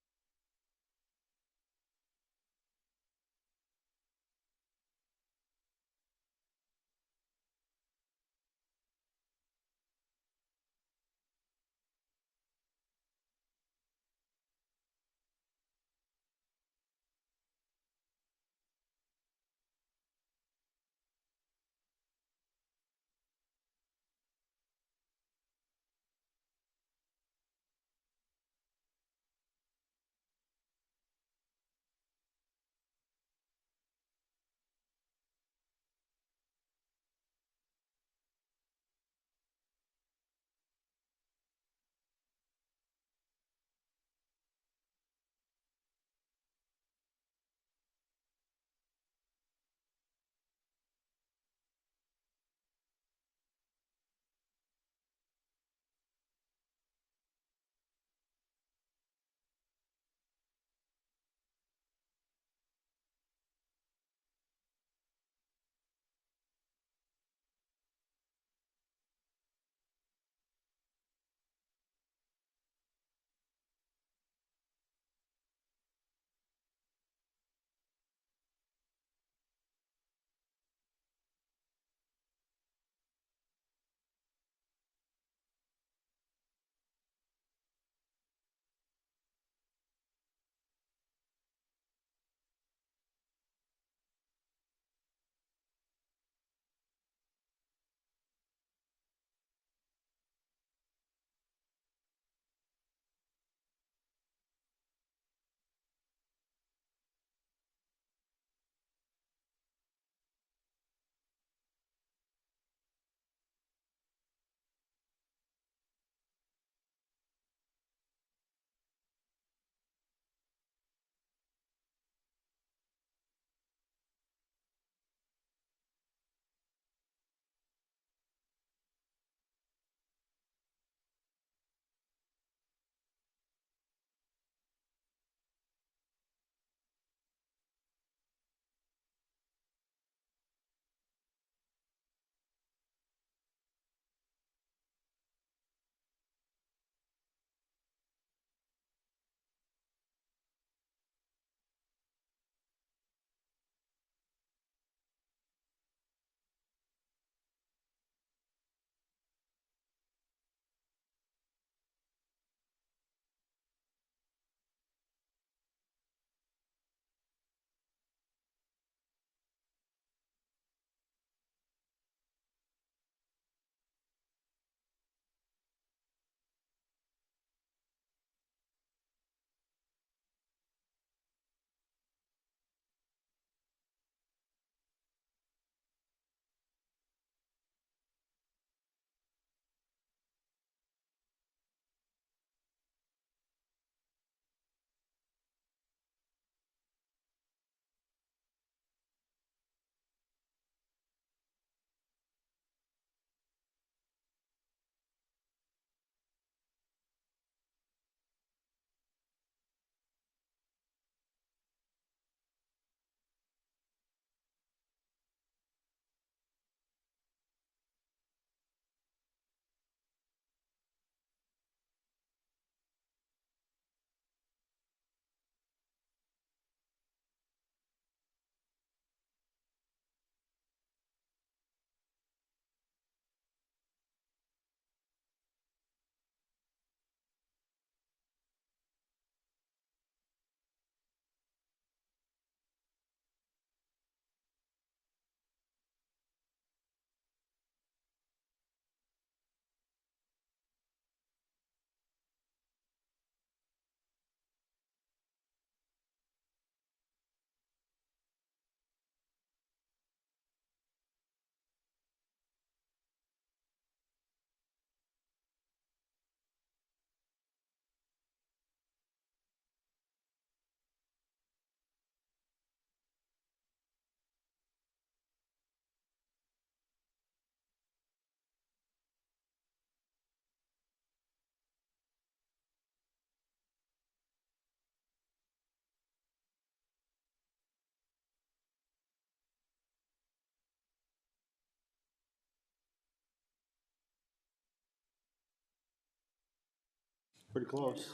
Pretty close.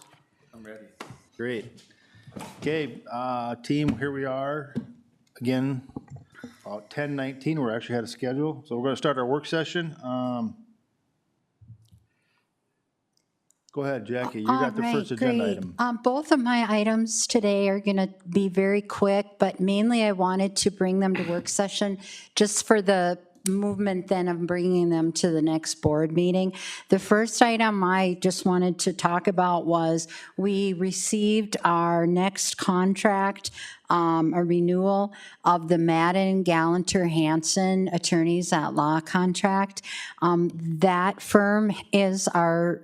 I'm ready. Great. Okay, team, here we are. Again, 10:19, we're actually ahead of schedule. So we're gonna start our work session. Go ahead, Jackie, you got the first agenda item. Both of my items today are going to be very quick, but mainly I wanted to bring them to work session just for the movement then of bringing them to the next board meeting. The first item I just wanted to talk about was we received our next contract, a renewal of the Madden, Gallanter, Hanson Attorneys at Law contract. That firm is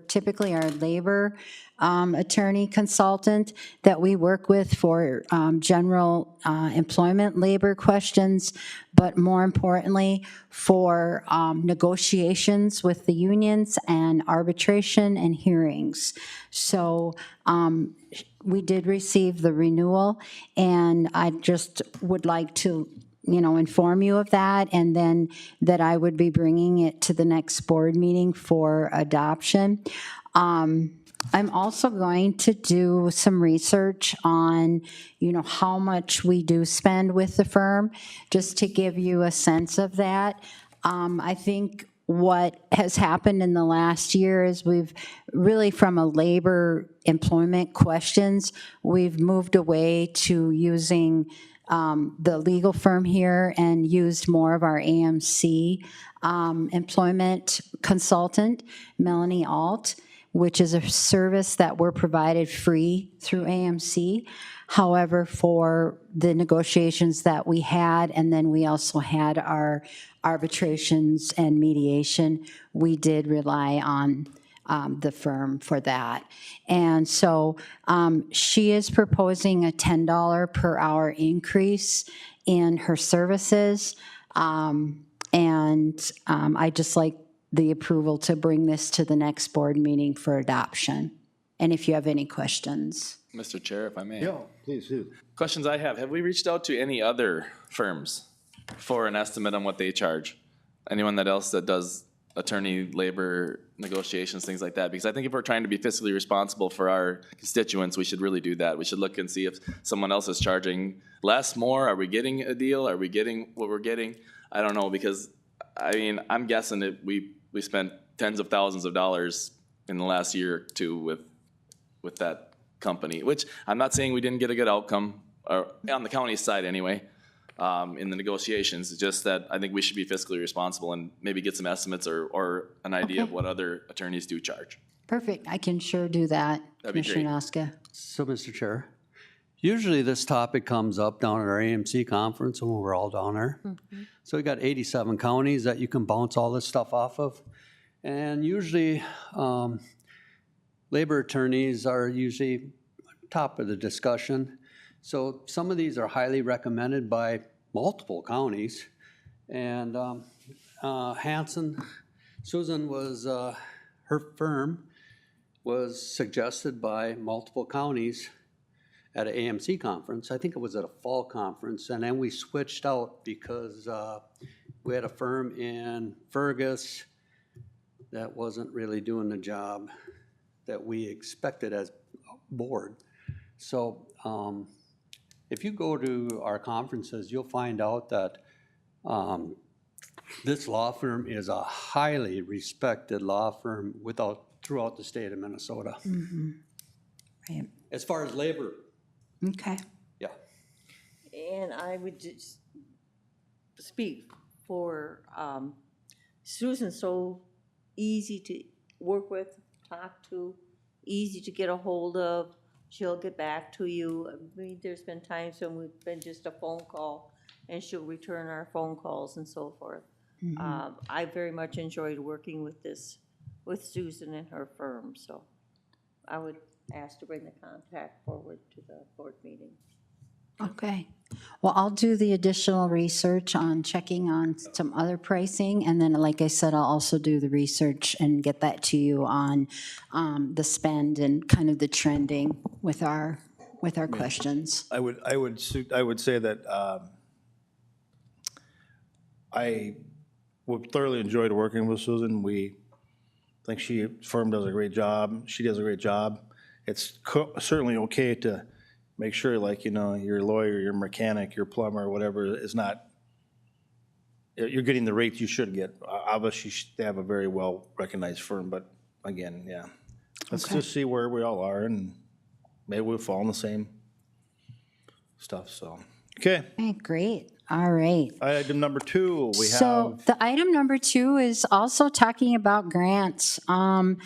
typically our labor attorney consultant that we work with for general employment labor questions, but more importantly, for negotiations with the unions and arbitration and hearings. So we did receive the renewal, and I just would like to inform you of that, and then that I would be bringing it to the next board meeting for adoption. I'm also going to do some research on, how much we do spend with the firm, just to give you a sense of that. I think what has happened in the last year is we've really, from a labor employment questions, we've moved away to using the legal firm here and used more of our AMC employment consultant, Melanie Alt, which is a service that we're provided free through AMC. However, for the negotiations that we had, and then we also had our arbitrations and mediation, we did rely on the firm for that. And so she is proposing a $10 per hour increase in her services. And I just like the approval to bring this to the next board meeting for adoption. And if you have any questions. Mr. Chair, if I may. Yeah, please do. Questions I have we reached out to any other firms for an estimate on what they charge? Anyone else that does attorney labor negotiations, things like that? Because I think if we're trying to be fiscally responsible for our constituents, we should really do that. We should look and see if someone else is charging less, more. Are we getting a deal? Are we getting what we're getting? I don't know, because I'm guessing that we spent tens of thousands of dollars in the last year or two with that company, which I'm not saying we didn't get a good outcome, or on the county side anyway, in the negotiations. It's just that I think we should be fiscally responsible and maybe get some estimates or an idea of what other attorneys do charge. Perfect. I can sure do that, That'd be Commissioner great. Noska. So, Mr. Chair, usually this topic comes up down at our AMC conference when we're all down there. So we got 87 counties that you can bounce all this stuff off of. And usually labor attorneys are usually top of the discussion. So some of these are highly recommended by multiple counties. And Hanson, Susan was, her firm was suggested by multiple counties at an AMC conference. I think it was at a fall conference, and then we switched out because we had a firm in Fergus that wasn't really doing the job that we expected as a board. So if you go to our conferences, you'll find out that this law firm is a highly respected law firm throughout the state of Minnesota. Right. As far as labor. Okay. Yeah. And I would just speak for Susan, so easy to work with, talk to, easy to get a hold of. She'll get back to you. I mean, there's been times when we've been just a phone call and she'll return our phone calls and so forth. I very much enjoyed working with Susan and her firm, so I would ask to bring the contact forward to the board meeting. Okay. Well, I'll do the additional research on checking on some other pricing, and then, like I said, I'll also do the research and get that to you on the spend and kind of the trending with our questions. I would say that I thoroughly enjoyed working with Susan. We I think firm does a great job. She does a great job. It's certainly okay to make sure, like, you know, your lawyer, your mechanic, your plumber, whatever, is not, you're getting the rates you should get. Obviously, they have a very well-recognized firm, but again, yeah. Let's just see where we all are, and maybe we'll fall in the same stuff, so. Okay, Okay, great. All right. item number 2, we So have, the item number 2 is also talking about grants. oh,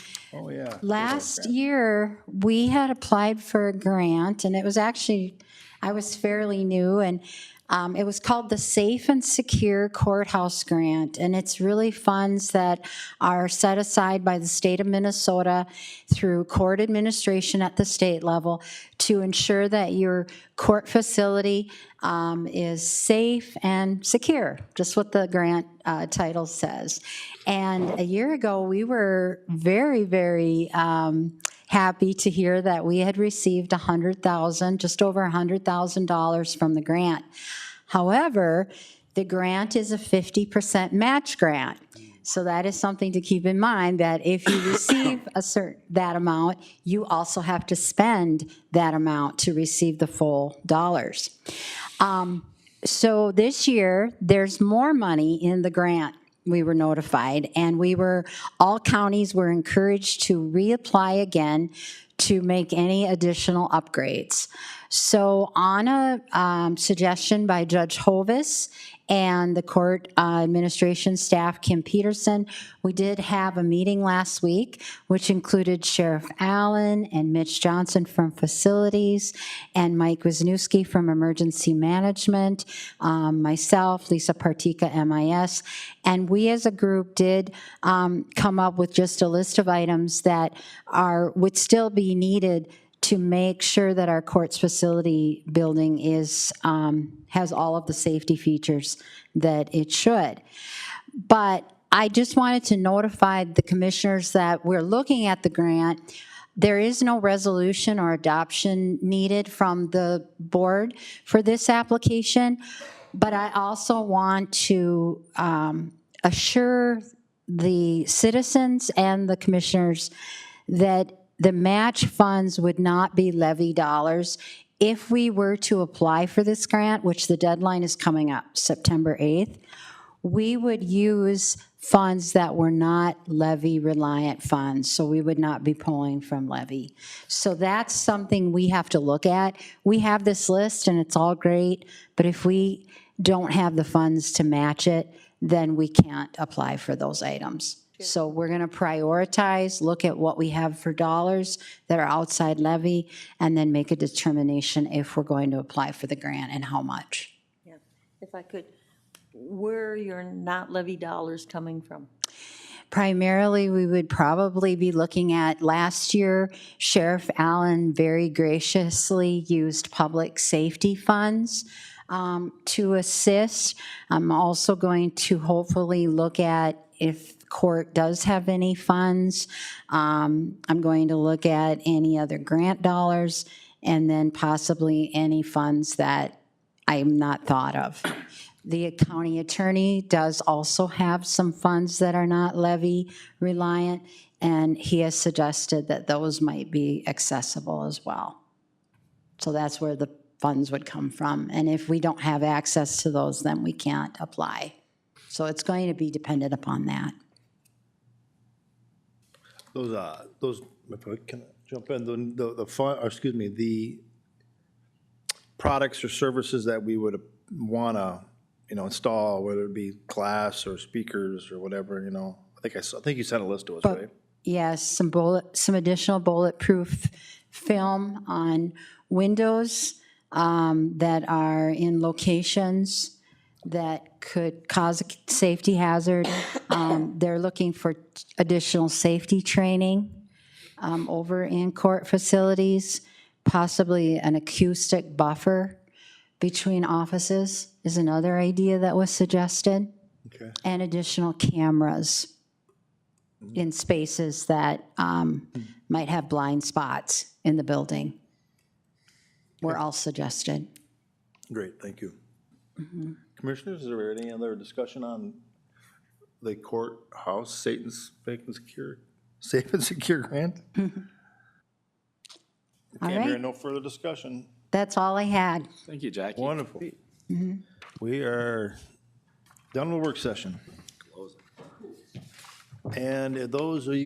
yeah. Last year, we had applied for a grant, and it was actually, I was fairly new, and it was called the Safe and Secure Courthouse Grant, and it's really funds that are set aside by the state of Minnesota through court administration at the state level to ensure that your court facility is safe and secure, just what the grant title says. And a year ago, we were very, very happy to hear that we had received just over $100,000 from the grant. However, the grant is a 50% match grant. So that is something to keep in mind, that if you receive that amount, you also have to spend that amount to receive the full dollars. So this year, there's more money in the grant. We were notified, and all counties were encouraged to reapply again to make any additional upgrades. So on a suggestion by Judge Hovis and the court administration staff, Kim Peterson, we did have a meeting last week, which included Sheriff Allen and Mitch Johnson from Facilities and Mike Wisniewski from Emergency Management, myself, Lisa Partika, MIS, and we as a group did come up with just a list of items that would still be needed to make sure that our courts facility building has all of the safety features that it should. But I just wanted to notify the commissioners that we're looking at the grant. There is no resolution or adoption needed from the board for this application, but I also want to assure the citizens and the commissioners that the match funds would not be levy dollars. If we were to apply for this grant, which the deadline is coming up, September 8th, we would use funds that were not levy-reliant funds, so we would not be pulling from levy. So that's something we have to look at. We have this list, and it's all great, but if we don't have the funds to match it, then we can't apply for those items. So we're going to prioritize, look at what we have for dollars that are outside levy, and then make a determination if we're going to apply for the grant and how much. Yeah. If I could, where are your not levy dollars coming from? Primarily, we would probably be looking at last year, Sheriff Allen very graciously used public safety funds to assist. I'm also going to hopefully look at if court does have any funds. I'm going to look at any other grant dollars and then possibly any funds that I am not thought of. The county attorney does also have some funds that are not levy reliant, and he has suggested that those might be accessible as well. So that's where the funds would come from. And if we don't have access to those, then we can't apply. So it's going to be dependent upon that. Those, if I can jump in, the products or services that we would want to, install, whether it be glass or speakers or whatever, I think you sent a list to us, right? Yes, some additional bulletproof film on windows that are in locations that could cause a safety hazard. They're looking for additional safety training over in court facilities, possibly an acoustic buffer between offices is another idea that was suggested. Okay. And additional cameras in spaces that might have blind spots in the building were all suggested. Great, thank you. Commissioners, is there any other discussion on the courthouse, Satan's Bacon Secure Safe and secure grant? All Can't hear right. no further discussion. That's all I had. Thank you, Jackie. Wonderful. We are done with work session. And those of you